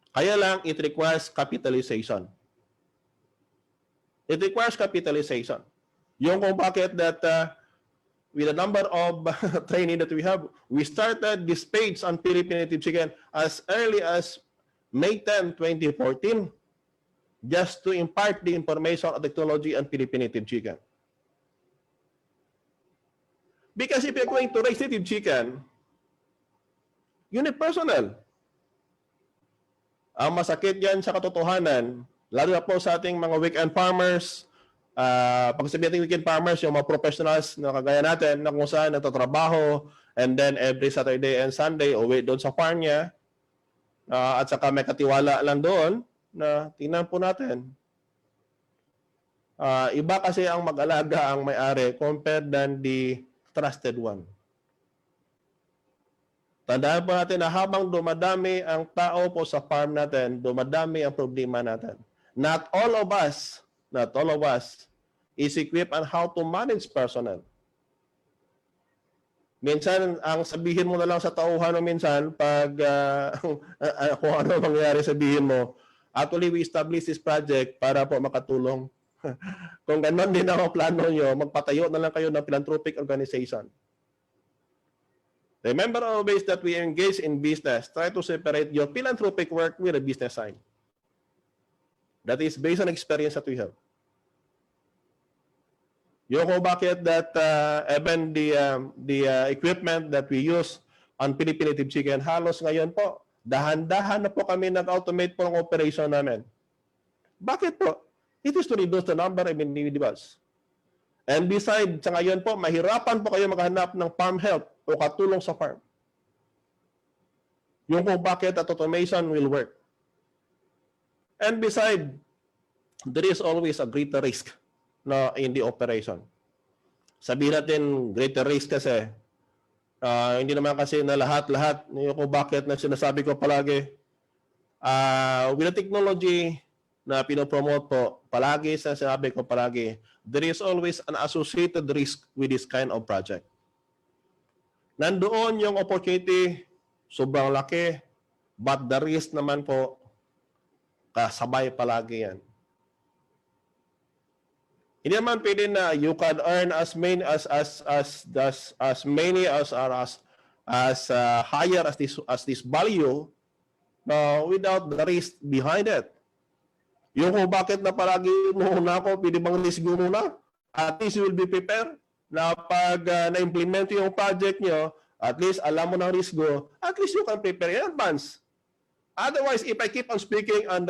Kaya lang, it requires capitalization. It requires capitalization. Yung kung bakit that with the number of training that we have, we started this page on Philippine native chicken as early as May 10, 2014, just to impart the information of technology on Philippine native chicken. Because if you're going to raise native chicken, you need personnel. Ang masakit yan sa katotohanan, lalo na po sa ating mga weekend farmers, pag sabihin natin weekend farmers, yung mga professionals na kagaya natin, na kung saan nagtatrabaho, and then every Saturday and Sunday, uwi doon sa farm niya, at saka may katiwala lang doon, na tingnan po natin. Iba kasi ang mag-alaga ang may-ari compared than the trusted one. Tandaan po natin na habang dumadami ang tao po sa farm natin, dumadami ang problema natin. Not all of us is equipped on how to manage personnel. Minsan, ang sabihin mo na lang sa tauhan no, minsan, pag kung ano mangyari sabihin mo, actually we established this project para po makatulong. Kung ganon din ang plano nyo, magpatayo na lang kayo ng philanthropic organization. Remember always that we engage in business. Try to separate your philanthropic work with the business side. That is based on experience that we have. Yung kung bakit that even the equipment that we use on Philippine native chicken, halos ngayon po, dahan-dahan na po kami nag-automate po ng operation namin. Bakit po? It is to reduce the number of individuals. And besides, sa ngayon po, mahirapan po kayo maghanap ng farm help o katulong sa farm. Yung kung bakit at automation will work. And besides, there is always a greater risk na in the operation. Sabihin natin, greater risk kasi, hindi naman kasi na lahat-lahat, yung kung bakit na sinasabi ko palagi, with the technology na pinopromote po, palagi sa sinabi ko palagi, there is always an associated risk with this kind of project. Nandoon yung opportunity, sobrang laki, but the risk naman po, kasabay palagi yan. Hindi naman pwede na you can earn as many as higher as this value without the risk behind it. Yung kung bakit na palagi muna ako, pwede bang risk muna? At least you will be prepared na pag na-implement yung project nyo, at least alam mo ng risk go, at least you can prepare in advance. Otherwise, if I keep on speaking on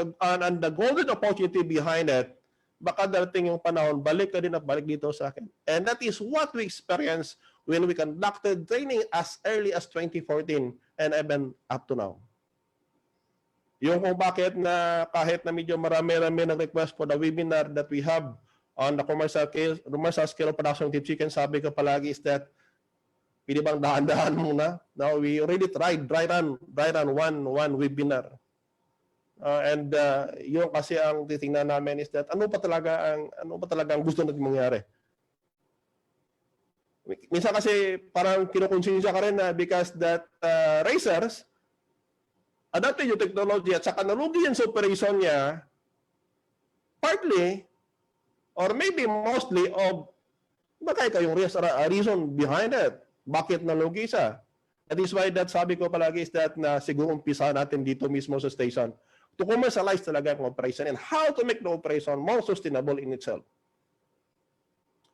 the golden opportunity behind it, baka darating yung panahon, balik ka din at balik dito sa akin. And that is what we experienced when we conducted training as early as 2014 and even up to now. Yung kung bakit na kahit na medyo marami-rami nag-request for the webinar that we have on the commercial scale of production of chicken, sabi ko palagi is that pwede bang dahan-dahan muna? Now, we already tried dry run one webinar. Yung kasi ang titingnan namin is that ano pa talaga ang gusto natin mangyari. Minsan kasi parang kinukonsensya ka rin na because that racers adapted yung technology at saka nalugi yan sa operation niya, partly or maybe mostly of baka kayong reason behind it. Bakit nalugi siya? That is why that sabi ko palagi is that na siguro umpisa natin dito mismo sa station to commercialize talaga ang operation and how to make the operation more sustainable in itself.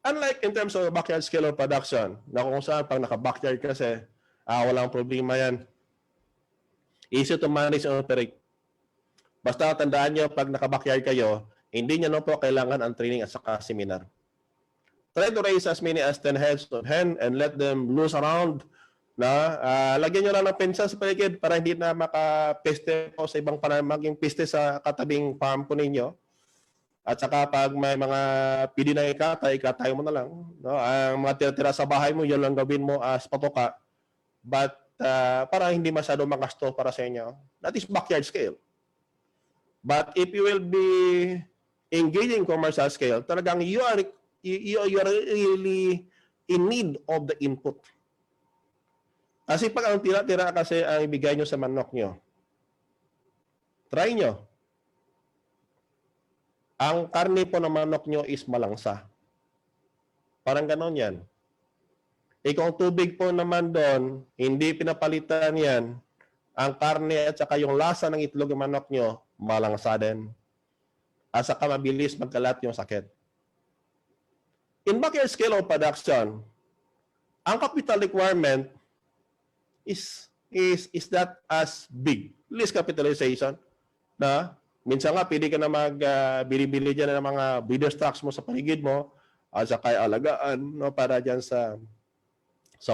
Unlike in terms of backyard scale of production, na kung saan pag naka-backyard kasi, walang problema yan. Easy to manage and operate. Basta tandaan nyo, pag naka-backyard kayo, hindi nyo po kailangan ang training at saka seminar. try to raise as many as 10 heads of hen and let them loose around. Na lagyan nyo lang ng pensa sa paligid para hindi na makapeste po sa ibang maging peste sa katabing farm po ninyo. At saka pag may mga pili na ikatay mo na lang. No? Ang mga tira sa bahay mo, yun lang gawin mo as patoka. But para hindi masyado makasto para sa inyo. That is backyard scale. But if you will be engaging commercial scale, talagang you are really in need of the input. Kasi pag ang tira-tira kasi ang ibigay nyo sa manok nyo, try nyo. Ang karne po ng manok nyo is malangsa. Parang ganon yan. Kung tubig po naman doon, hindi pinapalitan yan, ang karne at saka yung lasa ng itlog ng manok nyo, malangsa din. At saka mabilis magkalat yung sakit. In backyard scale of production, ang capital requirement is that as big. Least capitalization na minsan nga pwede ka na bili-bili dyan ng mga breeder stocks mo sa paligid mo at saka alagaan no, para dyan sa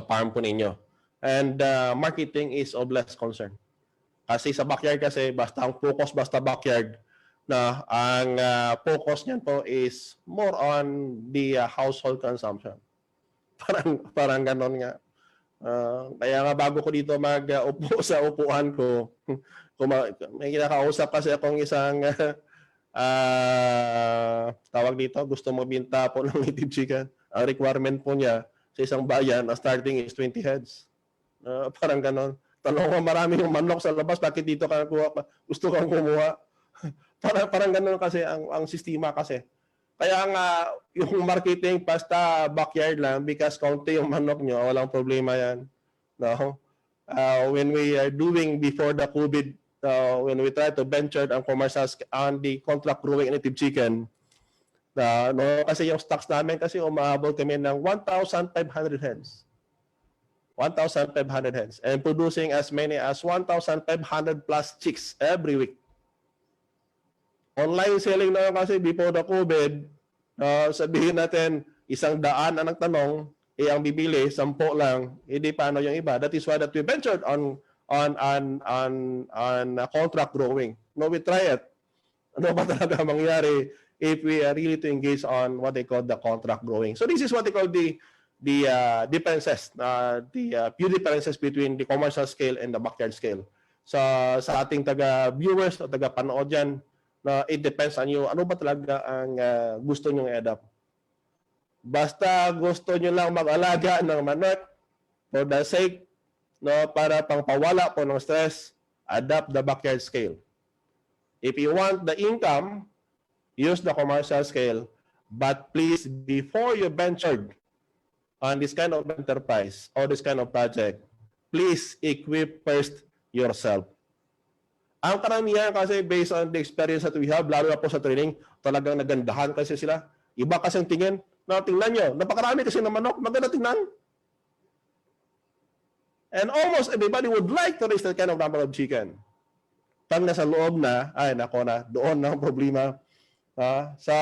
farm po ninyo. And marketing is of less concern. Kasi sa backyard kasi basta ang focus basta backyard na ang focus niyan po is more on the household consumption. Parang ganon nga. Kaya nga bago ko dito mag-upo sa upuan ko, may kinakausap kasi akong isang tawag dito, gusto magbinta po ng native chicken. Ang requirement po niya sa isang bayan, starting is 20 heads. Parang ganon. Tanong ko, marami yung manok sa labas, bakit dito ka kuha? Gusto kang kumuha? parang ganon kasi ang sistema kasi. Kaya nga, yung marketing basta backyard lang because kaunti yung manok nyo, walang problema yan. No? When we are doing before the COVID, when we try to venture ang commercials on the contract growing native chicken, no, kasi yung stocks namin kasi umaabot kami ng 1,500 hens. 1,500 hens. And producing as many as 1,500 plus chicks every week. Online selling na kasi before the COVID, sabihin natin, 100 ang nagtanong, ang bibili, 10 lang, hindi paano yung iba. That is why that we ventured on contract growing. No, we try it. Ano ba talaga mangyari if we are really to engage on what they call the contract growing. So this is what they call the differences, the few differences between the commercial scale and the backyard scale. Sa ating taga-viewers o taga-panood dyan, na it depends on you. Ano ba talaga ang gusto nyo i-adapt? Basta gusto nyo lang mag-alaga ng manok for the sake, no, para pangpawala po ng stress, adapt the backyard scale. If you want the income, use the commercial scale. But please, before you ventured on this kind of enterprise or this kind of project, please equip first yourself. Ang karamihan kasi based on the experience that we have, lalo na po sa training, talagang nagandahan kasi sila. Iba kasi ang tingin. Tingnan nyo, napakarami kasi ng manok, maganda tingnan. And almost everybody would like to raise that kind of number of chicken. Pag nasa loob na, ay nako na, doon na ang problema. Sa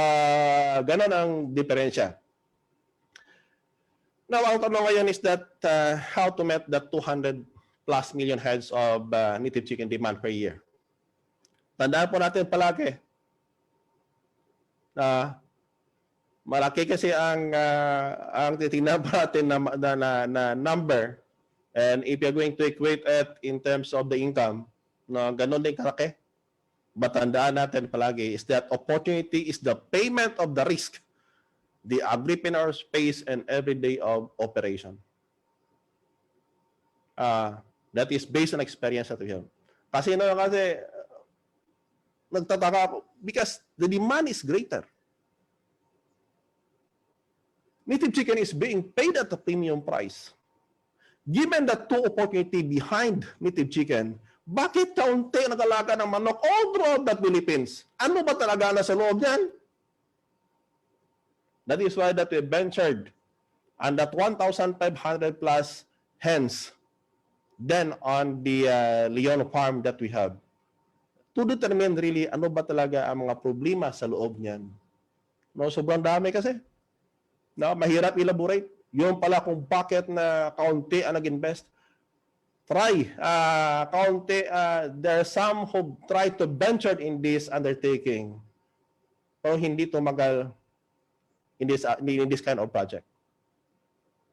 ganon ang diferensya. Now, ang tanong ngayon is that how to meet the 200 plus million heads of native chicken demand per year. Tandaan po natin palagi na malaki kasi ang titingnan natin na number, and if you're going to equate it in terms of the income, na ganun din kalaki. But tandaan natin palagi is that opportunity is the payment of the risk, the agripreneur space and every day of operation. That is based on experience that we have. Kasi nagtataka ako because the demand is greater. Native chicken is being paid at a premium price. Given the two opportunity behind native chicken, bakit kaunti nag-alaga ng manok all throughout the Philippines? Ano ba talaga na sa loob niyan? That is why that we ventured on that 1,500 plus hens then on the Leon farm that we have to determine really ano ba talaga ang mga problema sa loob niyan. No, sobrang dami kasi. na mahirap elaborate. Yung pala kung bakit na kaunti ang nag-invest. Try, kaunti, there are some who try to venture in this undertaking. Pero hindi tumagal in this kind of project.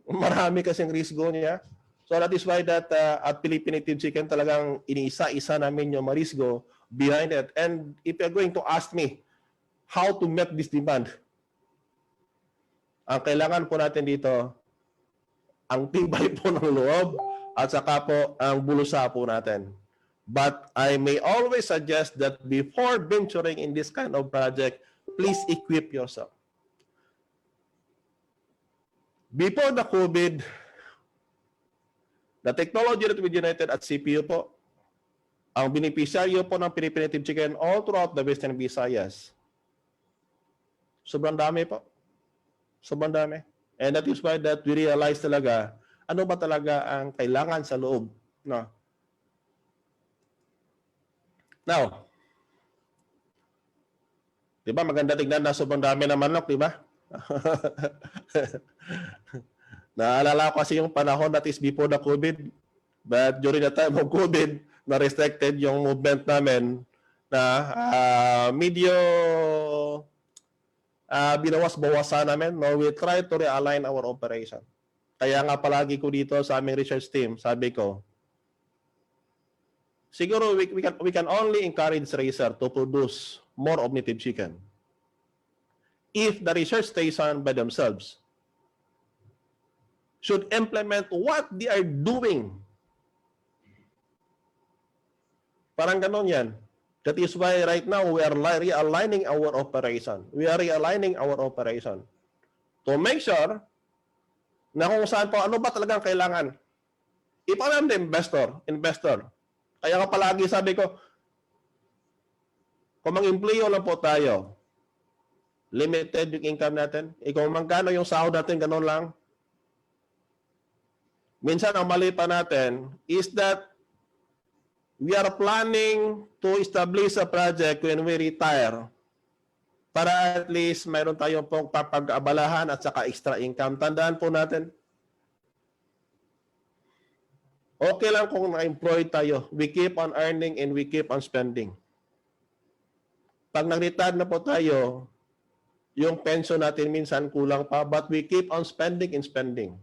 Marami kasing risgo niya. So that is why that at Philippine Native Chicken talagang iniisa-isa namin yung marisgo behind it. And if you're going to ask me how to meet this demand, ang kailangan po natin dito, ang tibay po ng loob at saka po ang bulusa po natin. But I may always suggest that before venturing in this kind of project, please equip yourself. Before the COVID, the technology that we generated at CPU po, ang beneficiaryo po ng Philippine Native Chicken all throughout the Western Visayas. Sobrang dami po. Sobrang dami. And that is why that we realize talaga, ano ba talaga ang kailangan sa loob. No? Now, di ba maganda tignan na sobrang dami ng manok, di ba? Naalala ko kasi yung panahon that is before the COVID, but during the time of COVID, na-restricted yung movement namin na medyo binawas-bawasan namin. No? We try to realign our operation. Kaya nga palagi ko dito sa aming research team, sabi ko, siguro we can only encourage racer to produce more of native chicken if the research station by themselves should implement what they are doing. Parang ganon yan. That is why right now we are realigning our operation. We are realigning our operation to make sure na kung saan po, ano ba talagang kailangan. If I'm the investor. Kaya nga palagi sabi ko, kung mag-employo lang po tayo, limited yung income natin, kung magkano yung sahod natin, ganun lang. Minsan ang mali pa natin is that we are planning to establish a project when we retire para at least mayroon tayong pong papag-abalahan at saka extra income. Tandaan po natin, okay lang kung na-employ tayo. We keep on earning and we keep on spending. Pag nag-retire na po tayo, yung pension natin minsan kulang pa, but we keep on spending and spending.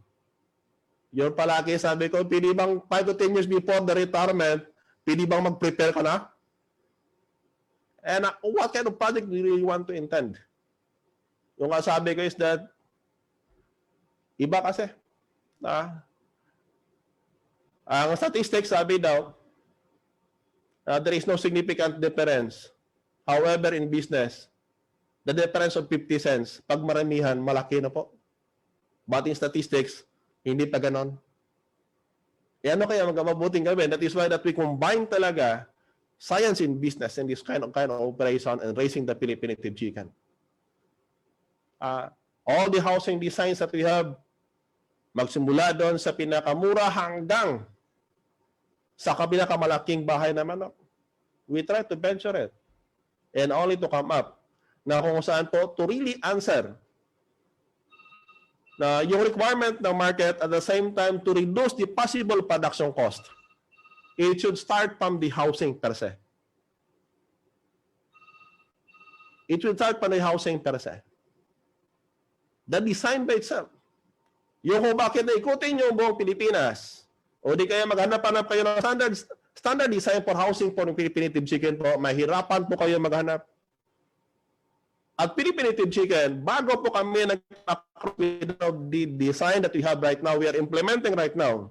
Yun palagi sabi ko, pwede bang 5 to 10 years before the retirement, pwede bang mag-prepare ka na? And what kind of project do you really want to intend? Yung sabi ko is that, iba kasi. Ang statistics sabi daw, there is no significant difference. However, in business, the difference of 50 cents, pag maramihan, malaki na po. But in statistics, hindi pa ganon. Ano kaya mabuting gawin? That is why that we combine talaga science in business and this kind of operation and raising the Philippine Native Chicken. All the housing designs that we have, magsimula doon sa pinakamura hanggang sa pinakamalaking bahay na manok. We try to venture it and only to come up na kung saan po to really answer na yung requirement ng market at the same time to reduce the possible production cost. It should start from the housing per se. It should start from the housing per se. The design by itself. Yung kung bakit na ikutin yung buong Pilipinas, o di kaya maghanap-hanap kayo ng standard design for housing for Philippine Native Chicken po, mahirapan po kayo maghanap. At Philippine Native Chicken, bago po kami nag-approve of the design that we have right now, we are implementing right now,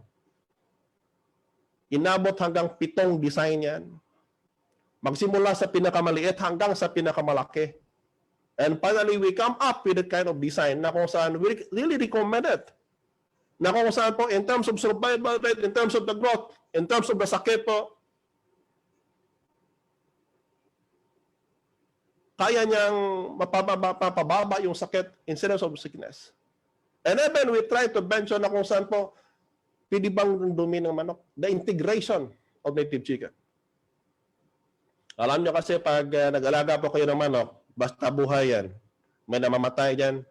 inabot hanggang 7 design yan. Magsimula sa pinakamaliit hanggang sa pinakamalaki. And finally, we come up with that kind of design na kung saan we really recommend it. Na kung saan po, in terms of survival rate, in terms of the growth, in terms of the sakit po, kaya niyang mapababa yung sakit, incidence of sickness. And even we try to venture na kung saan po, pwede bang dumi ng manok? The integration of native chicken. Alam niyo kasi pag nag-alaga po kayo ng manok, basta buhay yan. May namamatay dyan.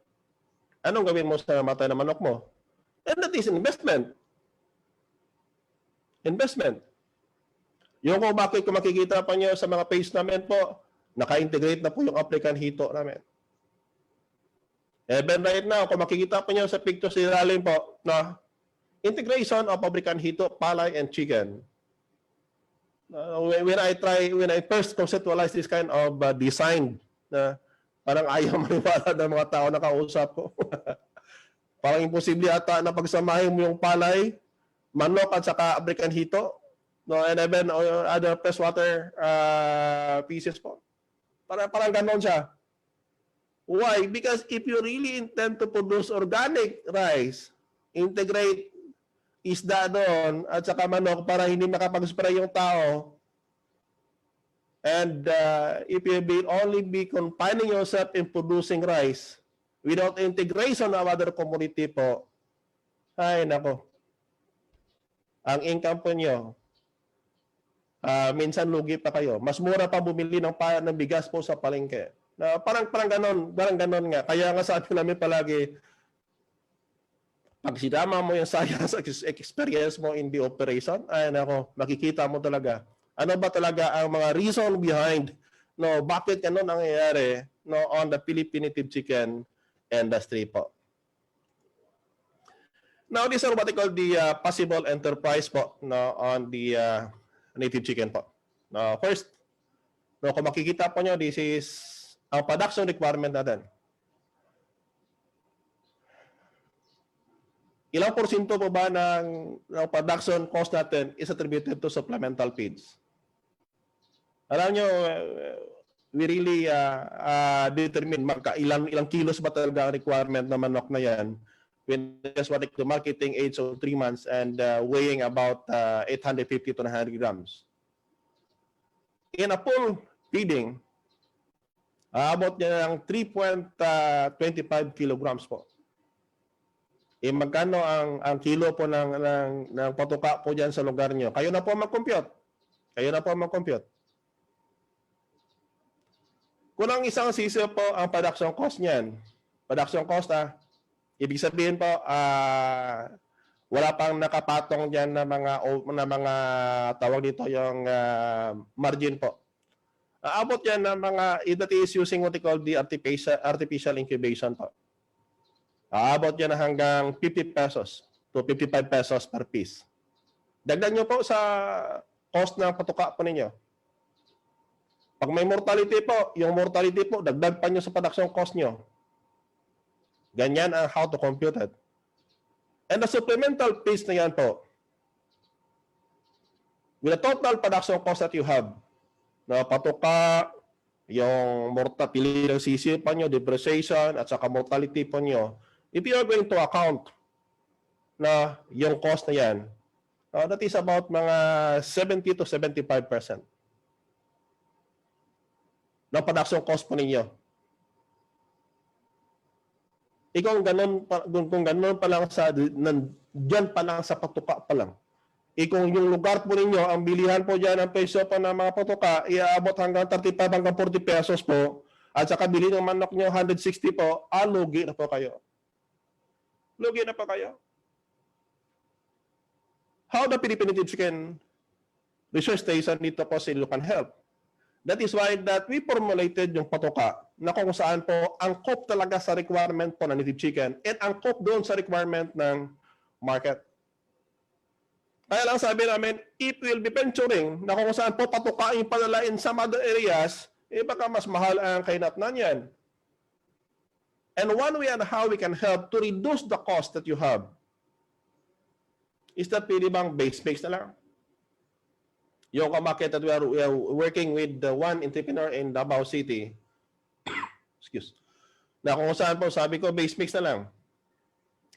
Anong gawin mo sa namatay na manok mo? And that is investment. Investment. Yung kung bakit kung makikita pa niyo sa mga page namin po, naka-integrate na po yung African hito namin. Even right now, kung makikita pa niyo sa picture sa ilalim po, na integration of African hito, palay, and chicken. When I first conceptualized this kind of design, parang ayaw maniwala ng mga tao na kausap ko. Parang imposible ata na pagsamahin mo yung palay, manok at saka African hito, no, and even other freshwater pieces po. Parang ganon siya. Why? Because if you really intend to produce organic rice, integrate isda doon at saka manok para hindi makapag-spray yung tao, and if you will only be confining yourself in producing rice without integration of other community po, ay nako, ang income po nyo, minsan lugi pa kayo. Mas mura pa bumili ng bigas po sa palengke. Parang ganon nga. Kaya nga sabi namin palagi, pag sinama mo yung science experience mo in the operation, ay nako, makikita mo talaga. Ano ba talaga ang mga reason behind, no, bakit ganon nangyayari, no, on the Philippine native chicken industry po. Now, these are what I call the possible enterprise po, no, on the native chicken po. Now, first, no, kung makikita po nyo, this is ang production requirement natin. Ilang porsyento po ba ng production cost natin is attributed to supplemental feeds? Alam nyo, we really determine ilang kilos ba talaga ang requirement ng manok na yan when that's what the marketing age of 3 months and weighing about 850 to 900 grams. In a full feeding, about niya ng 3.25 kilograms po. Magkano ang kilo po ng patuka po dyan sa lugar nyo? Kayo na po mag-compute. Kung ang isang sisiyo po ang production cost niyan, ibig sabihin po, wala pang nakapatong dyan na mga tawag dito yung margin po. Abot yan ng mga, that is using what they call the artificial incubation po. Abot yan hanggang 50 pesos to 55 pesos per piece. Dagdag nyo po sa cost ng patuka po ninyo. Pag may mortality po, yung mortality po, dagdag pa nyo sa production cost nyo. Ganyan ang how to compute it. And the supplemental piece na yan po, with the total production cost that you have, na patuka, yung mortality ng sisi pa nyo, depreciation, at saka mortality po nyo, if you are going to account na yung cost na yan, that is about mga 70 to 75% ng production cost po ninyo. Kung ganun pa lang dyan pa lang sa patuka pa lang. Kung yung lugar po ninyo, ang bilihan po dyan ng presyo po ng mga patuka, iaabot hanggang 35 hanggang 40 pesos po, at saka bili ng manok nyo 160 po, lugi na po kayo. Lugi na po kayo. How the Philippine Native Chicken Research Station dito po si can help. That is why that we formulated yung patuka na kung saan po angkop talaga sa requirement po ng native chicken at angkop doon sa requirement ng market. Kaya lang sabi namin, if we'll be venturing na kung saan po patuka yung padala in some other areas, baka mas mahal ang kainatnan yan. And one way and how we can help to reduce the cost that you have is that pwede bang base na lang? Yung market that we are working with the one entrepreneur in Davao City, na kung saan po sabi ko, base mix na lang.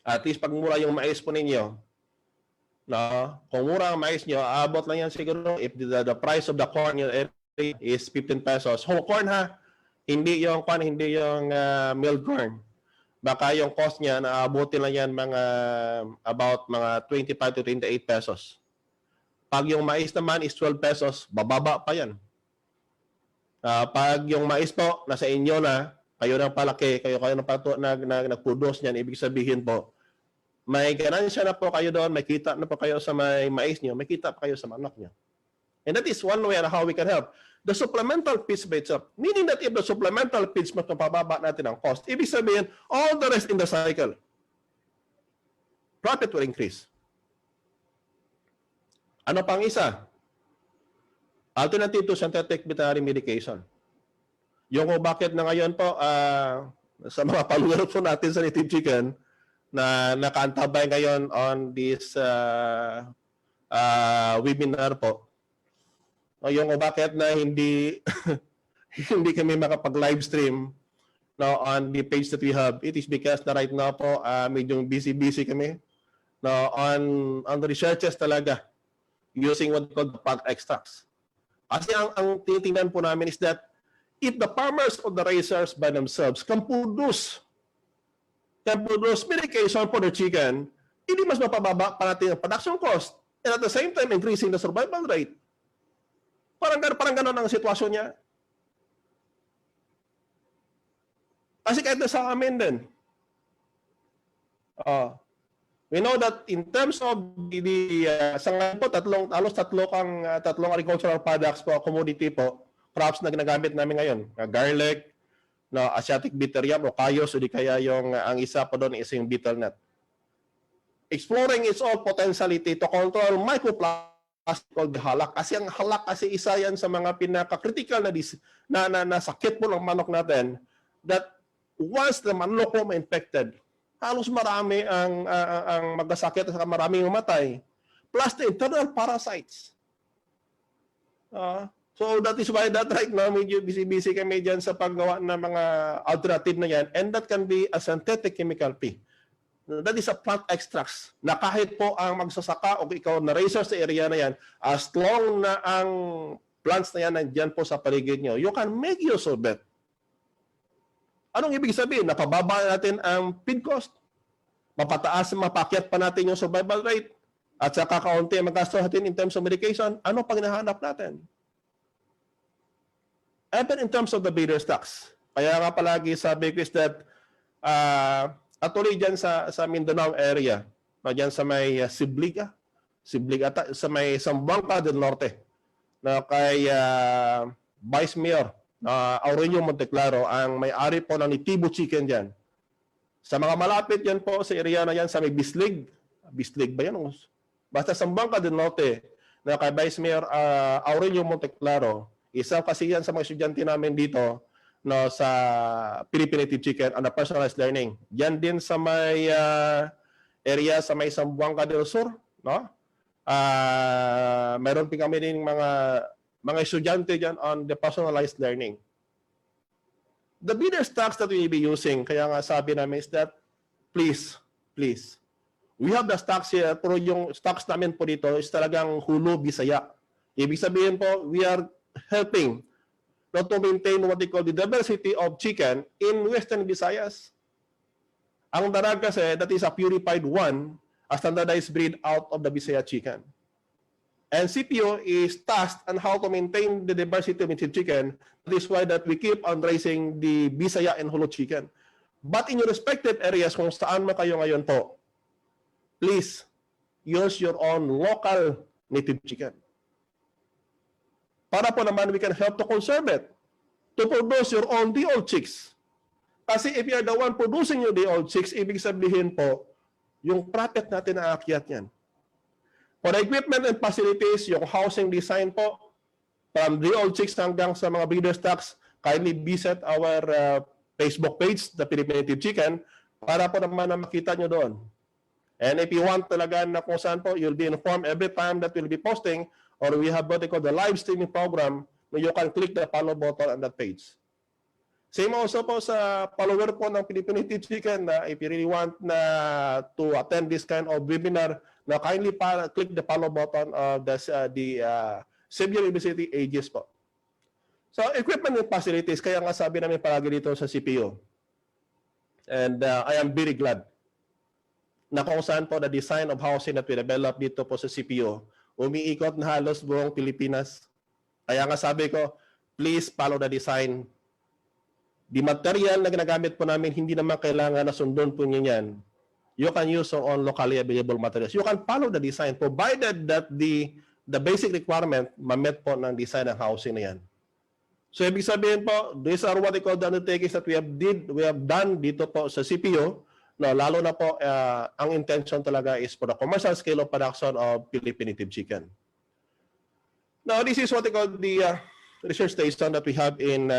At least pag mura yung mais po ninyo, kung mura ang mais nyo, aabot lang yan siguro if the price of the corn is 15 pesos. Whole corn ha, hindi yung milled corn. Baka yung cost niya, naabutin lang yan about mga 25 to 28 pesos. Pag yung mais naman is 12 pesos, bababa pa yan. Pag yung mais po, nasa inyo na, kayo ng palaki, kayo nag-produce niyan, ibig sabihin po, may ganansya na po kayo doon, may kita na po kayo sa may mais niyo, may kita pa kayo sa manok niyo. And that is one way on how we can help. The supplemental feeds by itself, meaning that if the supplemental feeds mas mapababa natin ang cost, ibig sabihin, all the rest in the cycle, profit will increase. Ano pang isa? Alternative to synthetic veterinary medication. Yung kung bakit na ngayon po, sa mga followers po natin sa Native Chicken, na nakaantabay ngayon on this webinar po, yung kung bakit na hindi hindi kami makapag-live stream on the page that we have, it is because na right now po, medyo busy kami on the researches talaga using what we call the plant extracts. Kasi ang titingnan po namin is that if the farmers or the raisers by themselves can produce medication for the chicken, hindi mas mapababa pa natin ang production cost and at the same time increasing the survival rate. Parang gano'n ang sitwasyon niya. Kasi kahit na sa amin din. We know that in terms of sa ngayon po, tatlong agricultural products po, commodity po, crops na ginagamit namin ngayon. Garlic, Asiatic bitter yam o kayos, o di kaya ang isa po doon is yung betel nut. Exploring its all potentiality to control microplastic called halak. Kasi ang halak kasi isa yan sa mga pinaka-critical na sakit po ng manok natin that once the manok po ma-infected, halos marami ang magkasakit at maraming mamatay. Plus the internal parasites. So that is why that right now medyo busy kami dyan sa paggawa ng mga alternative na yan, and that can be a synthetic chemical fee. That is a plant extracts na kahit po ang magsasaka o ikaw na raiser sa area na yan, as long na ang plants na yan nandyan po sa paligid nyo, you can make use of it. Anong ibig sabihin? Napababa natin ang feed cost, mapakyat pa natin yung survival rate, at saka kaunti ang magasto natin in terms of medication. Ano pang hinahanap natin? Even in terms of the breeder stocks. Kaya nga palagi sabi ko is that atuloy dyan sa Mindanao area, dyan sa may Siblig ata, sa may Zamboanga del Norte, na kay Vice Mayor Aurelio Monteclaro, ang may-ari po ng Nitibo Chicken dyan. Sa mga malapit yan po sa area na yan, sa may Bislig ba yan? Basta Zamboanga del Norte, na kay Vice Mayor Aurelio Monteclaro, isa kasi yan sa mga estudyante namin dito sa Philippine Native Chicken on a personalized learning. Yan din sa may area sa may Zamboanga del Sur, no? Meron din kami din mga estudyante dyan on the personalized learning. The breeder stocks that we will be using, kaya nga sabi namin is that please, we have the stocks here, pero yung stocks namin po dito is talagang Hulu, Bisaya. Ibig sabihin po, we are helping not to maintain what they call the diversity of chicken in Western Visayas. Ang darag kasi, that is a purified one, a standardized breed out of the Bisaya chicken. And CPO is tasked on how to maintain the diversity of chicken. That is why that we keep on raising the Bisaya and Hulu chicken. But in your respective areas, kung saan man kayo ngayon po, please use your own local native chicken. Para po naman we can help to conserve it, to produce your own day-old chicks. Kasi if you are the one producing your day-old chicks, ibig sabihin po, yung profit natin na aakyat yan. For the equipment and facilities, yung housing design po, from day-old chicks hanggang sa mga breeder stocks, kindly visit our Facebook page, the Philippine Native Chicken, para po naman na makita nyo doon. And if you want talaga na kung saan po, you'll be informed every time that we'll be posting, or we have what they call the live streaming program, na you can click the follow button on that page. Same also po sa follower po ng Philippine Native Chicken, na if you really want to attend this kind of webinar, na kindly click the follow button of the Xavier University AGS po. So equipment and facilities, kaya nga sabi namin palagi dito sa CPO. And I am very glad na kung saan po the design of housing that we develop dito po sa CPO, umiikot na halos buong Pilipinas. Kaya nga sabi ko, please follow the design. The material na ginagamit po namin, hindi naman kailangan na sundon po niyo yan. You can use your own locally available materials. You can follow the design provided that the basic requirement ma-met po ng design ng housing na yan. So ibig sabihin po, these are what they call the undertakings that we have done dito po sa CPO. No, lalo na po ang intention talaga is for the commercial scale of production of Philippine native chicken. Now this is what they call the research station that we have in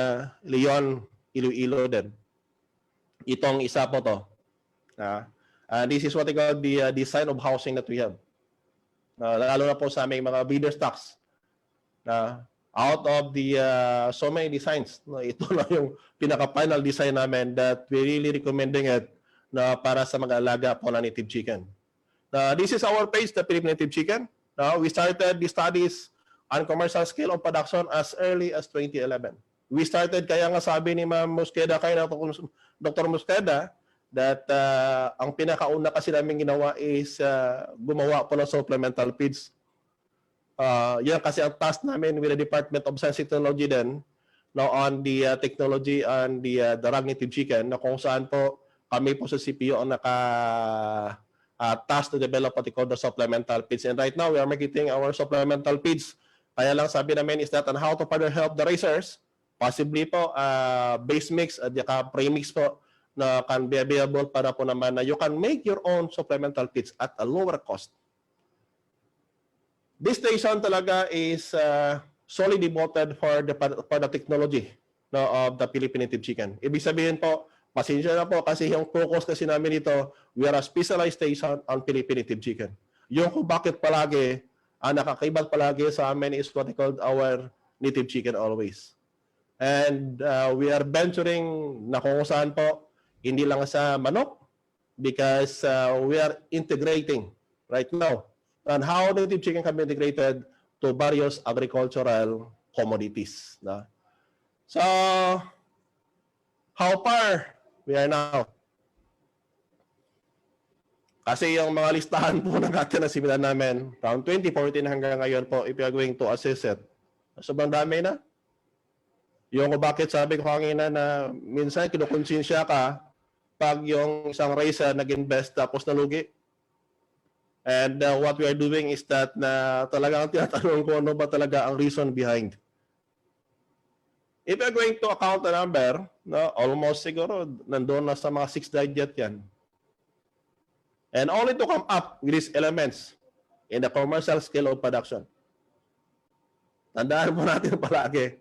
Leon, Iloilo din. Itong isa po to. This is what they call the design of housing that we have. Lalo na po sa aming mga breeder stocks. Out of the so many designs, ito na yung pinaka-final design namin that we really recommending it para sa mag-alaga po ng native chicken. This is our page, the Philippine Native Chicken. We started the studies on commercial scale of production as early as 2011. We started, kaya nga sabi ni Ma'am Mosqueda, kaya Dr. Mosqueda, that ang pinakauna kasi namin ginawa is gumawa po ng supplemental feeds. Yan kasi ang task namin with the Department of Science and Technology din, on the technology and the RAG native chicken, na kung saan po kami po sa CPO ang task to develop what we call the supplemental feeds. And right now, we are marketing our supplemental feeds. Kaya lang sabi namin is that on how to further help the raisers, possibly po base mix at pre-mix po na can be available para po naman na you can make your own supplemental feeds at a lower cost. This station talaga is solely devoted for the technology of the Philippine native chicken. Ibig sabihin po, pasensya na po kasi yung focus kasi namin dito, we are a specialized station on Philippine native chicken. Yung kung bakit palagi, nakakaibat palagi sa amin is what we call our native chicken always. And we are venturing na kung saan po, hindi lang sa manok, because we are integrating right now on how native chicken can be integrated to various agricultural commodities. So, how far we are now? Kasi yung mga listahan po ng atin na similar namin, from 2014 hanggang ngayon po, if you are going to assess it, sobrang dami na. Yung bakit sabi ko kanina na minsan kinukonsensya ka pag yung isang raiser nag-invest tapos nalugi. And what we are doing is that na talagang tinatanong ko ano ba talaga ang reason behind. If you're going to account the number, almost siguro nandoon na sa mga 6 digit yan. And only to come up with these elements in the commercial scale of production. Tandaan po natin palagi.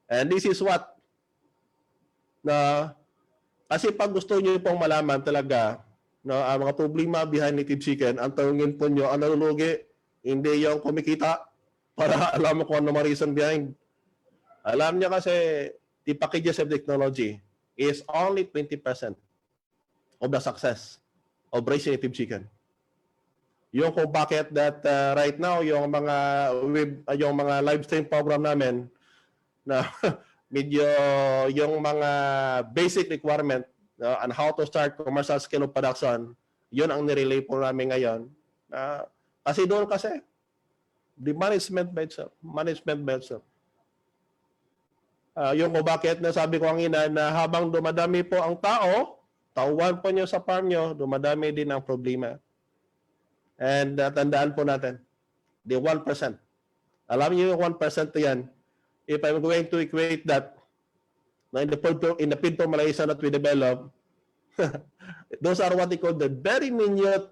And this is what kasi pag gusto niyo pong malaman talaga ang mga problema behind native chicken, ang tanungin po niyo ang nalulugi, hindi yung kumikita para alam mo kung ano mga reason behind. Alam niya kasi the packages of technology is only 20% of the success of raising native chicken. Yung kung bakit that right now yung mga live stream program namin na medyo yung mga basic requirement on how to start commercial scale of production, yun ang nirelay po namin ngayon. Kasi doon kasi the management by itself. Yung kung bakit nasabi ko ang ina na habang dumadami po ang tauhan po nyo sa farm nyo, dumadami din ang problema. And tandaan po natin, the 1%. Alam niyo yung 1% to yan. If I'm going to equate that in the feed formulation that we develop, those are what they call the very minute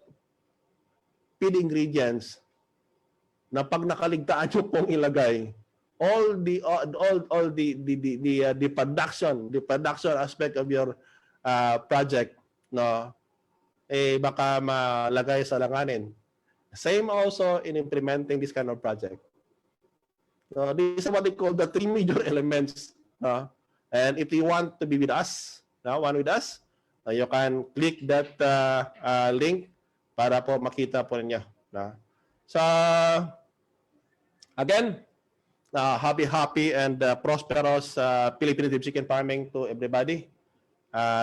feed ingredients na pag nakaligtaan nyo pong ilagay, all the production aspect of your project baka malagay sa langanin. Same also in implementing this kind of project. This is what they call the 3 major elements. And if you want to be with us, you can click that link para po makita po ninyo. So again, happy and prosperous Philippine native chicken farming to everybody.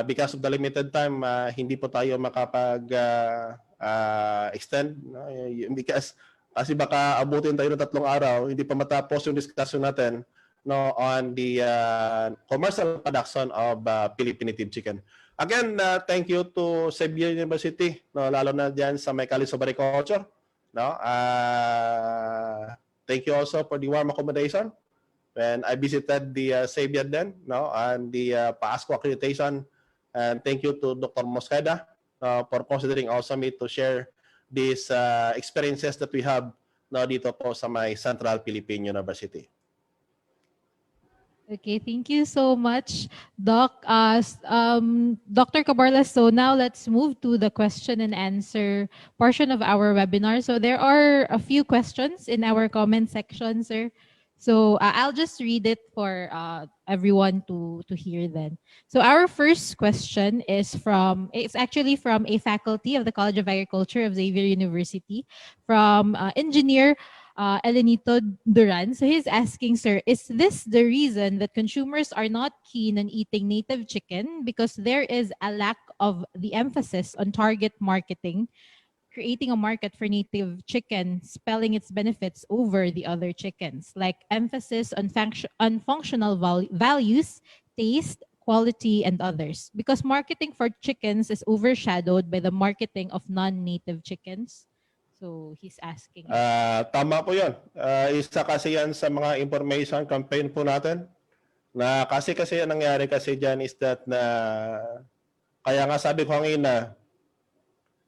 Because of the limited time, hindi po tayo makapag-extend. Kasi baka abutin tayo ng 3 araw, hindi pa matapos yung discussion natin. no, on the commercial production of Philippine native chicken. Again, thank you to Xavier University, no, lalo na diyan sa may College of Agriculture, no. Thank you also for the warm accommodation when I visited the Xavier then, no, and the PASCO accreditation. And thank you to Dr. Mosqueda for considering also me to share these experiences that we have, no, dito po sa may Central Philippine University. Okay, thank you so much, Doc. Dr. Cabarlas, so now let's move to the question and answer portion of our webinar. So there are a few questions in our comment section, sir. So I'll just read it for everyone to hear then. So our first question is it's actually from a faculty of the College of Agriculture of Xavier University, from engineer Elenito Duran. So he's asking, sir, is this the reason that consumers are not keen on eating native chicken because there is a lack of the emphasis on target marketing, creating a market for native chicken, spelling its benefits over the other chickens, like emphasis on functional values, taste, quality, and others? Because marketing for chickens is overshadowed by the marketing of non-native chickens. So he's asking. Tama po yun. Isa kasi yan sa mga information campaign po natin. Na kasi ang nangyari kasi dyan is that na, kaya nga sabi ko kanina,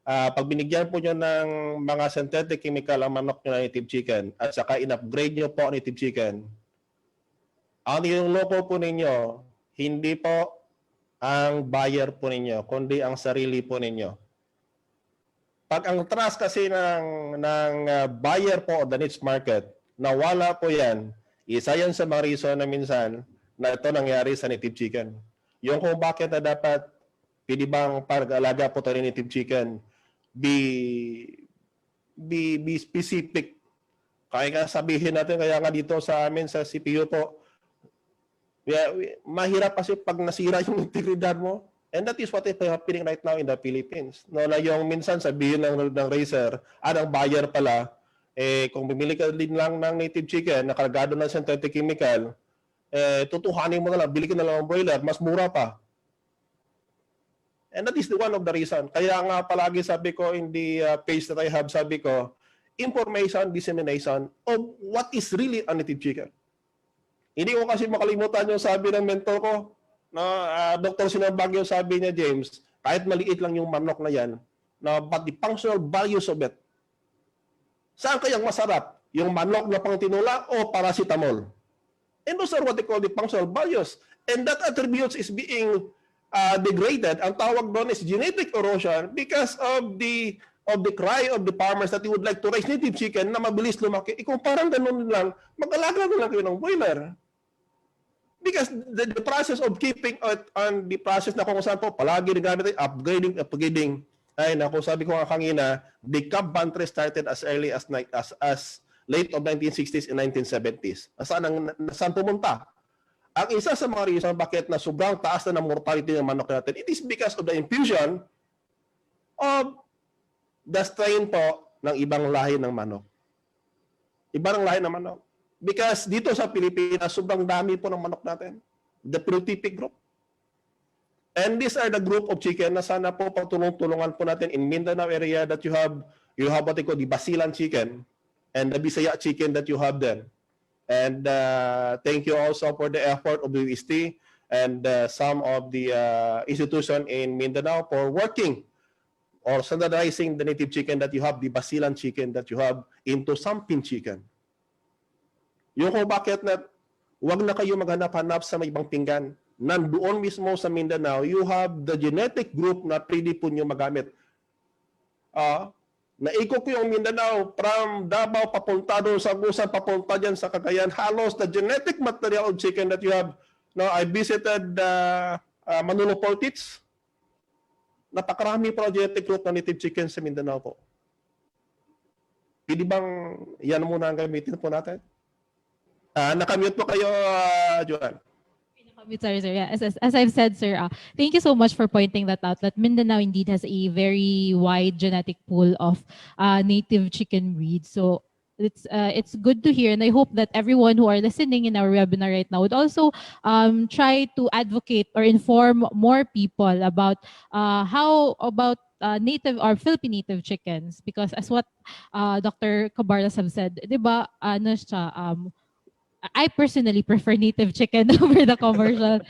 pag binigyan po nyo ng mga synthetic chemical ang manok nyo na native chicken at saka in-upgrade nyo po ang native chicken, ang niloloko po ninyo, hindi po ang buyer po ninyo, kundi ang sarili po ninyo. Pag ang trust kasi ng buyer po of the niche market, nawala po yan, isa yan sa mga reason na minsan na ito nangyari sa native chicken. Yung kung bakit na dapat pwede bang pag-alaga po tayo ng native chicken, be specific. Kaya nga sabihin natin, kaya nga dito sa amin sa CPU po, mahirap kasi pag nasira yung integridad mo. And that is what is happening right now in the Philippines. No, na yung minsan sabihin ng racer, ang buyer pala, kung bumili ka din lang ng native chicken, nakalagado ng synthetic chemical, tutuhanin mo na lang, bili ka na lang ng broiler, mas mura pa. And that is one of the reason. Kaya nga palagi sabi ko in the page that I have, sabi ko, information dissemination of what is really a native chicken. Hindi ko kasi makalimutan yung sabi ng mentor ko, Dr. Sinabagyo, sabi niya, James, kahit maliit lang yung manok na yan, but the functional values of it, saan kayang masarap? Yung manok na pang tinula o paracetamol? And those are what they call the functional values. And that attributes is being degraded. Ang tawag doon is genetic erosion because of the cry of the farmers that you would like to raise native chicken na mabilis lumaki. Kung parang ganun lang, mag-alaga na lang kayo ng broiler. Because the process of keeping on the process na kung saan po palagi nagamit ay upgrading. Ay naku, sabi ko nga kanina, the cub pantry started as early as late of 1960s and 1970s. Saan pumunta? Ang isa sa mga reason bakit na sobrang taas na ng mortality ng manok natin, it is because of the infusion of the strain po ng ibang lahi ng manok. Ibang lahi ng manok. Because dito sa Pilipinas, sobrang dami po ng manok natin. The phenotypic group. And these are the group of chicken na sana po pagtulong-tulungan po natin in Mindanao area that you have what they call the Basilan chicken and the Bisaya chicken that you have there. And thank you also for the effort of the UST and some of the institution in Mindanao for working or standardizing the native chicken that you have, the Basilan chicken that you have into Sampin chicken. Yung kung bakit na wag na kayo maghanap-hanap sa may ibang pinggan. Nandoon mismo sa Mindanao, you have the genetic group na pwede po nyo magamit. Naikot ko yung Mindanao from Davao papunta doon sa Agusan, papunta dyan sa Cagayan. Halos the genetic material of chicken that you have. Now, I visited Manolo Portits. Napakarami po genetic group na native chicken sa Mindanao po. Pwede bang yan muna ang gamitin po natin? Nakamute po kayo, Joanne. Sorry, sir. Yeah, as I've said, sir, thank you so much for pointing that out, that Mindanao indeed has a very wide genetic pool of native chicken breeds. So it's good to hear, and I hope that everyone who are listening in our webinar right now would also try to advocate or inform more people about how about native or Philippine native chickens, because as what Dr. Cabarlas have said, 'di ba, ano siya, I personally prefer native chicken over the commercial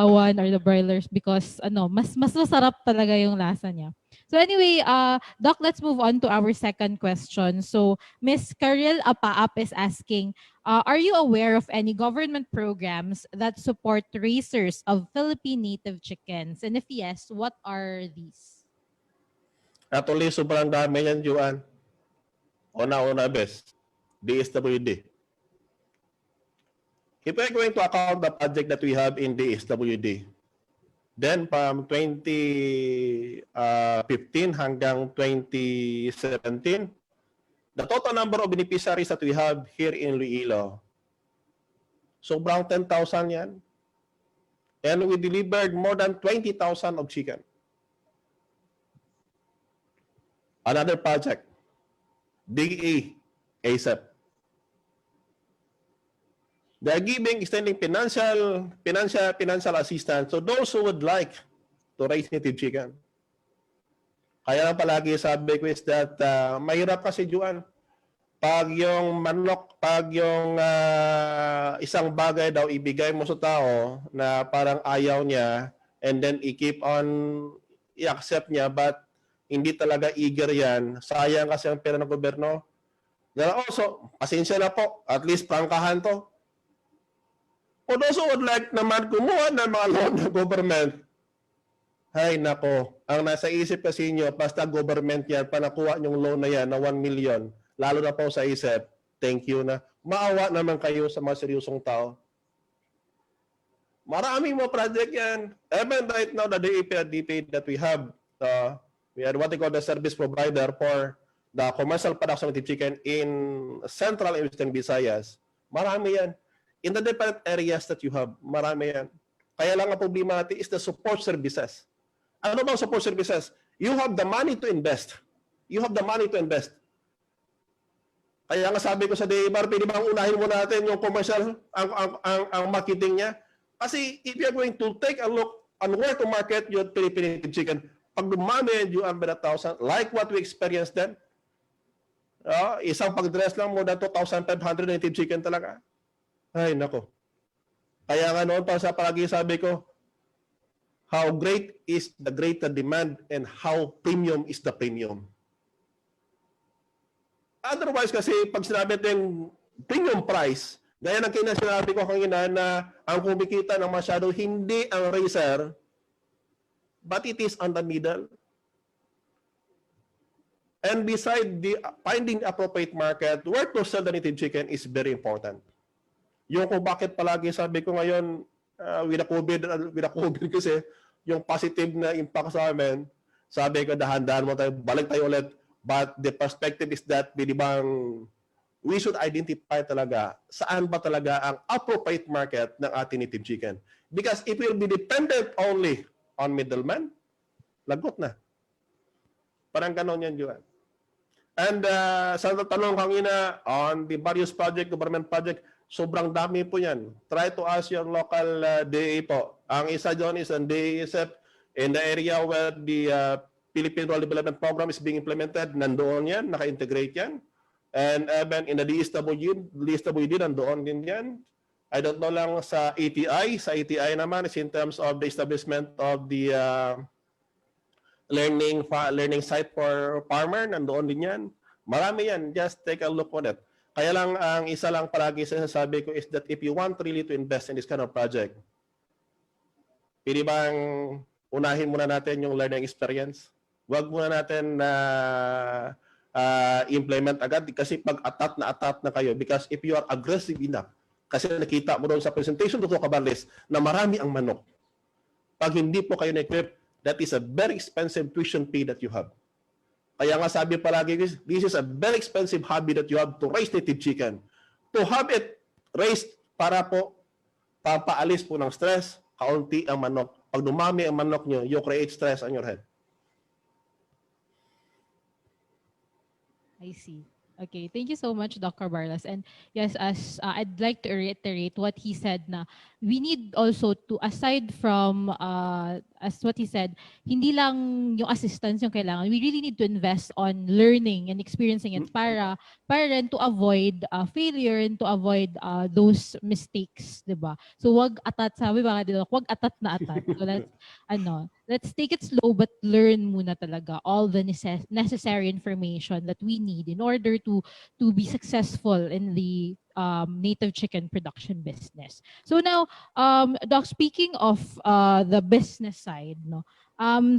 one or the broilers, because mas masarap talaga yung lasa niya. So anyway, Doc, let's move on to our second question. So Miss Karil Apaap is asking, are you aware of any government programs that support raisers of Philippine native chickens? And if yes, what are these? Actually, sobrang dami yan, Juan. Una-una, best, DSWD. If we're going to account the project that we have in DSWD, then from 2015 hanggang 2017, the total number of beneficiaries that we have here in Iloilo, sobrang 10,000 yan. And we delivered more than 20,000 of chicken. Another project, DE, ASAP. They are giving, extending financial assistance to those who would like to raise native chicken. Kaya lang palagi sabi ko is that mahirap kasi, Juan, pag yung manok, pag yung isang bagay daw ibigay mo sa tao na parang ayaw niya, and then i-keep on i-accept niya, but hindi talaga eager yan, sayang kasi ang pera ng gobyerno. Then also, pasensya na po, at least prangkahan to. For those who would like naman kumuha ng mga loan ng government, hay nako, ang nasa isip kasi nyo, basta government yan, panakuha yung loan na yan na 1 million, lalo na po sa isip, thank you na. Maawa naman kayo sa mga seryosong tao. Maraming mga project yan. Even right now, the DP that we are what they call the service provider for the commercial production of the chicken in Central and Eastern Visayas. Marami yan. In the different areas that you have, marami yan. Kaya lang ang problema natin is the support services. Ano bang support services? You have the money to invest. You have the money to invest. Kaya nga sabi ko sa DABAR, pwede bang unahin mo natin yung commercial, ang marketing niya? Kasi if you're going to take a look on where to market your Philippine chicken, pag dumami yung 100,000, like what we experienced then, isang pag-dress lang, more than 2,500 native chicken talaga. Ay, nako. Kaya nga noon pa sa palagi sabi ko, how great is the greater demand and how premium is the premium. Otherwise kasi pag sinabi natin premium price, gaya ng sinabi ko kanina na ang kumikita ng masyado hindi ang raiser, but it is on the middle. And beside the finding appropriate market, where to sell the native chicken is very important. Yung kung bakit palagi sabi ko ngayon, with the COVID kasi, yung positive na impact sa amin, sabi ko dahan-dahan mo tayo, balik tayo ulit. But the perspective is that, we should identify talaga saan ba talaga ang appropriate market ng ating native chicken. Because if we'll be dependent only on middlemen, lagot na. Parang ganon yan, Juan. And sa tanong kanina on the various government project, sobrang dami po yan. Try to ask your local DA po. Ang isa doon is ang DASF in the area where the Philippine Rural Development Program is being implemented. Nandoon yan, naka-integrate yan. And even in the DSWD, nandoon din yan. I don't know lang sa ATI. Sa ATI naman is in terms of the establishment of the learning site for farmer, nandoon din yan. Marami yan. Just take a look on it. Kaya lang, ang isa lang palagi sinasabi ko is that if you want really to invest in this kind of project, pwede bang unahin muna natin yung learning experience? Huwag muna natin na implement agad kasi pag atat na kayo, because if you are aggressive enough, kasi nakita mo doon sa presentation Dr. Cabarles na marami ang manok. Pag hindi po kayo na-equip, that is a very expensive tuition fee that you have. Kaya nga sabi palagi, this is a very expensive hobby that you have to raise native chicken. To have it raised para po papaalis po ng stress, kaunti ang manok. Pag dumami ang manok nyo, you create stress on your head. I see. Okay, thank you so much, Dr. Barlas. And yes, as I'd like to reiterate what he said na we need also to, aside from, as what he said, hindi lang yung assistance yung kailangan. We really need to invest on learning and experiencing it para rin to avoid failure and to avoid those mistakes, di ba? So wag atat, sabi ba nga dito, wag atat na atat. So let's take it slow but learn muna talaga all the necessary information that we need in order to be successful in the native chicken production business. So now, Doc, speaking of the business side, no,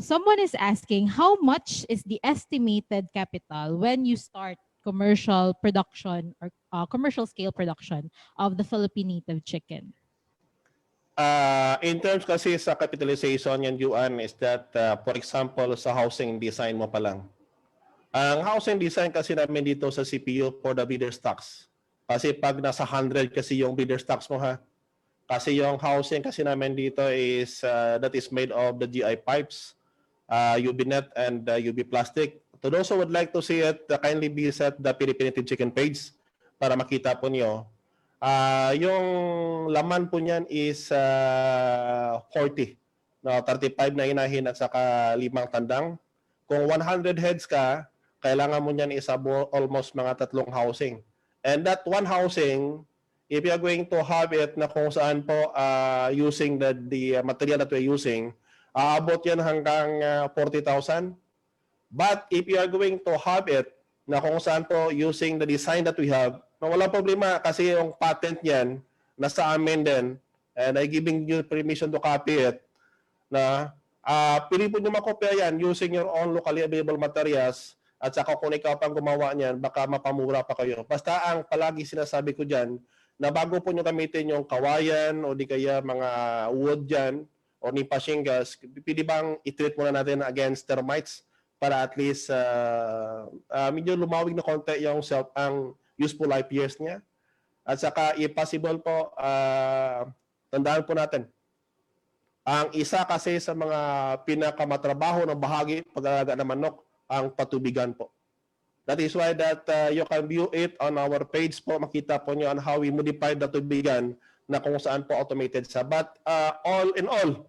someone is asking how much is the estimated capital when you start commercial production or commercial scale production of the Philippine native chicken? In terms kasi sa capitalization yan, Juan, is that, for example, sa housing design mo pa lang. Ang housing design kasi namin dito sa CPU for the breeder stocks. Kasi pag nasa 100 kasi yung breeder stocks mo ha. Kasi yung housing kasi namin dito is that is made of the GI pipes, UV net and UV plastic. To those who would like to see it, kindly visit the Philippine Native Chicken page para makita po nyo. Yung laman po niyan is 40. No, 35 na inahin at saka 5 tandang. Kung 100 heads ka, kailangan mo niyan isabo almost mga 3 housing. And that one housing, if you are going to have it na kung saan po using the material that we're using, aabot yan hanggang 40,000. But if you are going to have it na kung saan po using the design that we have, wala problema kasi yung patent niyan nasa amin din, and I giving you permission to copy it, na pili po nyo makopya yan using your own locally available materials, at saka kung ikaw pang gumawa niyan, baka mapamura pa kayo. Basta ang palagi sinasabi ko dyan, na bago po nyo gamitin yung kawayan o di kaya mga wood dyan o nipashingas, pili bang i-treat muna natin against termites para at least medyo lumawig na konti yung ang useful life years niya. At saka if possible po, tandaan po natin, ang isa kasi sa mga pinakamatrabaho ng bahagi pag-alaga ng manok, ang patubigan po. That is why that you can view it on our page po. Makita po nyo on how we modify the tubigan na kung saan po automated sa. But all in all,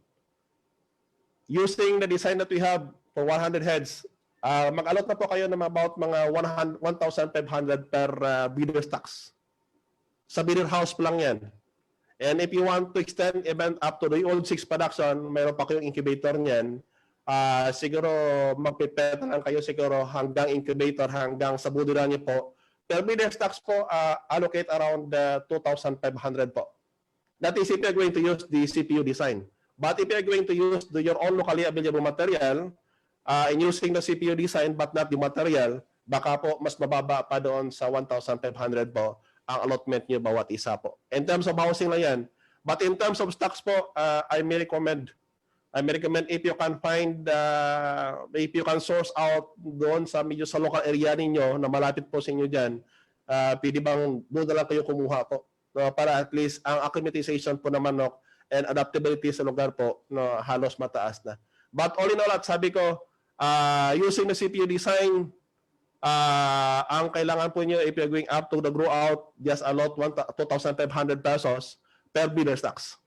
using the design that we have for 100 heads, mag-allot na po kayo ng about mga 1,500 per breeder stocks. Sa breeder house pa lang yan. And if you want to extend even up to the old 6 production, mayroon pa kayong incubator niyan. Siguro magpipeta lang kayo siguro hanggang incubator, hanggang sa budura niyo po. Per breeder stocks po, allocate around 2,500 po. That is if you're going to use the CPU design. But if you're going to use your own locally available material, in using the CPU design but not the material, baka po mas mababa pa doon sa 1,500 po ang allotment niyo bawat isa po. In terms of housing lang yan. But in terms of stocks po, I may recommend if you can find, if you can source out doon sa medyo sa local area ninyo na malapit po sa inyo dyan, pwede bang doon na lang kayo kumuha po. No, para at least ang acclimatization po ng manok and adaptability sa lugar po no, halos mataas na. But all in all, at sabi ko, using the CPU design, ang kailangan po nyo if you're going up to the grow out, just allot 2,500 pesos per breeder stocks.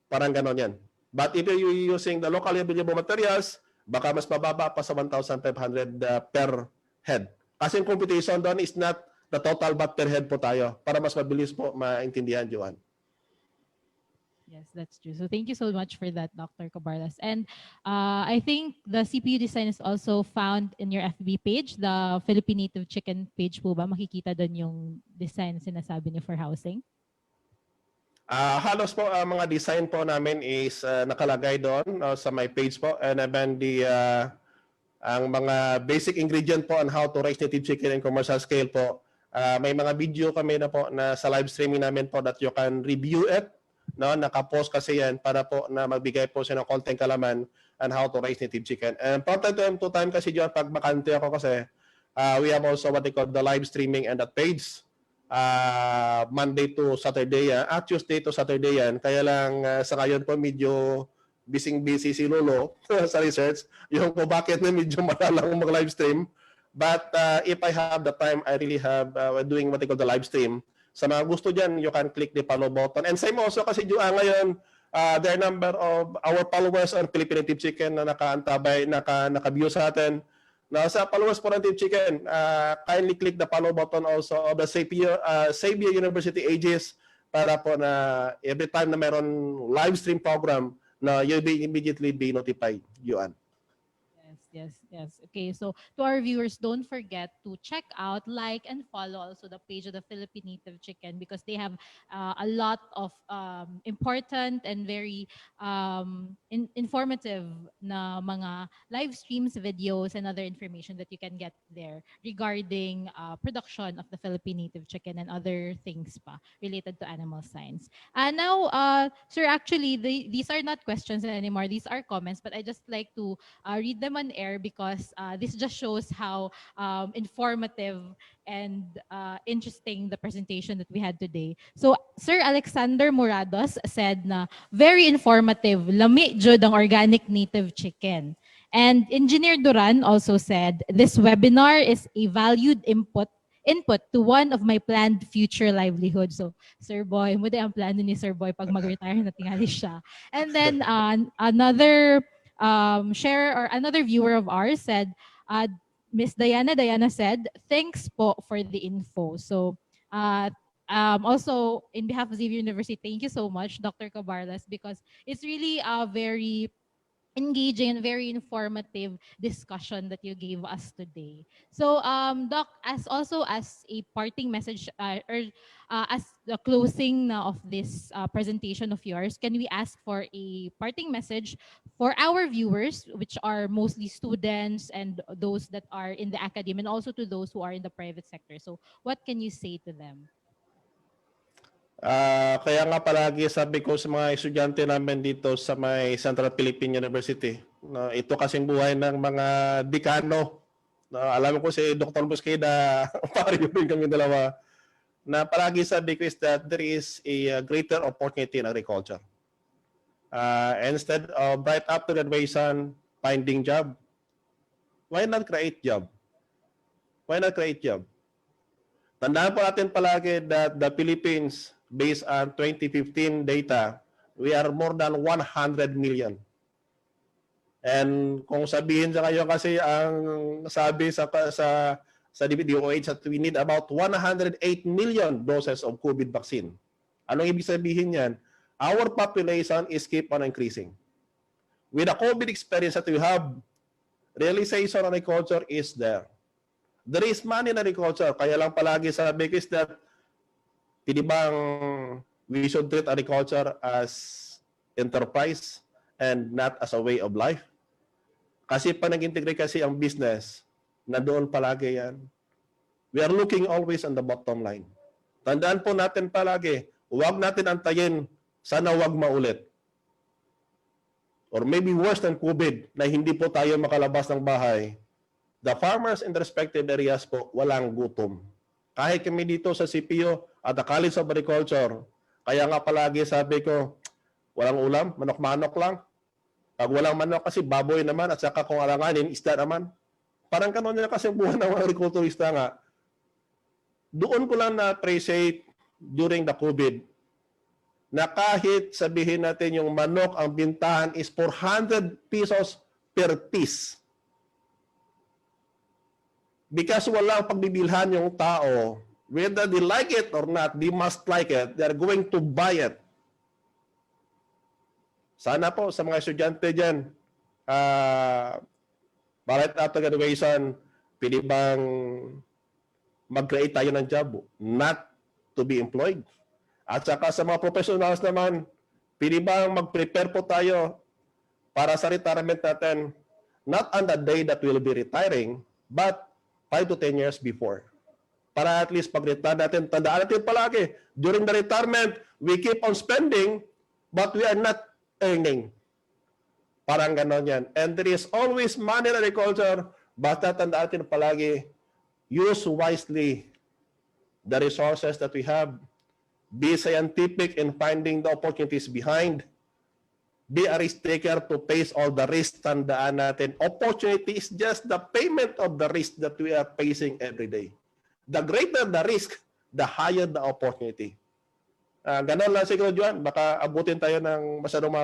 Parang ganon yan. But if you're using the locally available materials, baka mas mababa pa sa 1,500 per head. Kasi yung computation doon is not the total but per head po tayo para mas mabilis po maintindihan, Joan. Yes, that's true. So thank you so much for that, Dr. Cabarlas. And I think the CPU design is also found in your FB page, the Philippine Native Chicken page po ba? Makikita doon yung design na sinasabi niyo for housing? Halos po mga design po namin is nakalagay doon sa my page po, and then ang mga basic ingredient po on how to raise native chicken in commercial scale po. May mga video kami na po na sa live streaming namin po that you can review it. No, naka-post kasi yan para po na magbigay po siya ng konting kalaman on how to raise native chicken. And from time to time kasi dyan, pag makante ako kasi, we have also what they call the live streaming and that page. Monday to Saturday yan, at Tuesday to Saturday yan. Kaya lang sa ngayon po medyo busy si Lolo sa research. Yung po bakit na medyo malalang mag-live stream. But if I have the time, I really have doing what I call the live stream. Sa mga gusto dyan, you can click the follow button. And same also kasi ngayon, there are number of our followers on Philippine Native Chicken na naka-antabay, naka-view sa atin. Now, sa followers po ng Native Chicken, kindly click the follow button also of the Xavier University Aegis para po na every time na meron live stream program na you'll be immediately be notified. Yuan. Yes. Okay, so to our viewers, don't forget to check out, like, and follow also the page of the Philippine Native Chicken because they have a lot of important and very informative na mga live streams, videos, and other information that you can get there regarding production of the Philippine Native Chicken and other things pa related to animal science. And now, sir, actually, these are not questions anymore. These are comments, but I just like to read them on air because this just shows how informative and interesting the presentation that we had today. So, Sir Alexander Morados said na very informative, lami jud ang organic native chicken. And Engineer Duran also said, this webinar is a valued input to one of my planned future livelihood. So, Sir Boy, mo ang plano ni Sir Boy pag mag-retire na tingali siya. And then another share or another viewer of ours said, Miss Diana said, thanks po for the info. So also in behalf of Xavier University, thank you so much, Dr. Cabarlas, because it's really a very engaging and very informative discussion that you gave us today. So, Doc, as a parting message as the closing of this presentation of yours, can we ask for a parting message for our viewers, which are mostly students and those that are in the academy, and also to those who are in the private sector? So, what can you say to them? Kaya nga palagi sabi ko sa mga estudyante namin dito sa may Central Philippine University, na ito kasing buhay ng mga dekano. Alam ko si Dr. Busqueda, pareho rin kami dalawa, na palagi sabi ko is that there is a greater opportunity in agriculture. Instead of right after graduation, finding job, why not create job? Why not create job? Tandaan po natin palagi that the Philippines, based on 2015 data, we are more than 100 million. And kung sabihin sa kayo kasi ang sabi sa DOH that we need about 108 million doses of COVID vaccine. Anong ibig sabihin yan? Our population is keep on increasing. With the COVID experience that we have, realization on agriculture is there. There is money in agriculture. Kaya lang palagi sabi ko is that pinibang we should treat agriculture as enterprise and not as a way of life. Kasi pag nag-integrate kasi ang business, na doon palagi yan. We are looking always on the bottom line. Tandaan po natin palagi, huwag natin antayin, sana huwag maulit. Or maybe worse than COVID, na hindi po tayo makalabas ng bahay. The farmers in the respective areas po, walang gutom. Kahit kami dito sa CPO at the College of Agriculture, kaya nga palagi sabi ko, walang ulam, manok-manok lang. Pag walang manok kasi baboy naman at saka kung alanganin, isda naman. Parang kanon na kasi buwan ng mga agriculturista nga. Doon ko lang na-appreciate during the COVID na kahit sabihin natin yung manok, ang bintahan is 400 pesos per piece. Because walang pagbibilhan yung tao, whether they like it or not, they must like it. They're going to buy it. Sana po sa mga estudyante dyan, right after graduation, pwede bang mag-create tayo ng job, not to be employed. At saka sa mga professionals naman, pwede bang mag-prepare po tayo para sa retirement natin, not on the day that we'll be retiring, but 5 to 10 years before. Para at least pag-retire natin, tandaan natin palagi, during the retirement, we keep on spending, but we are not earning. Parang ganon yan. And there is always money in agriculture, basta tandaan natin palagi, use wisely the resources that we have, be scientific in finding the opportunities behind, be a risk taker to face all the risk. Tandaan natin, opportunity is just the payment of the risk that we are facing every day. The greater the risk, the higher the opportunity. Ganon lang siguro, Juan. Baka abutin tayo ng masyadong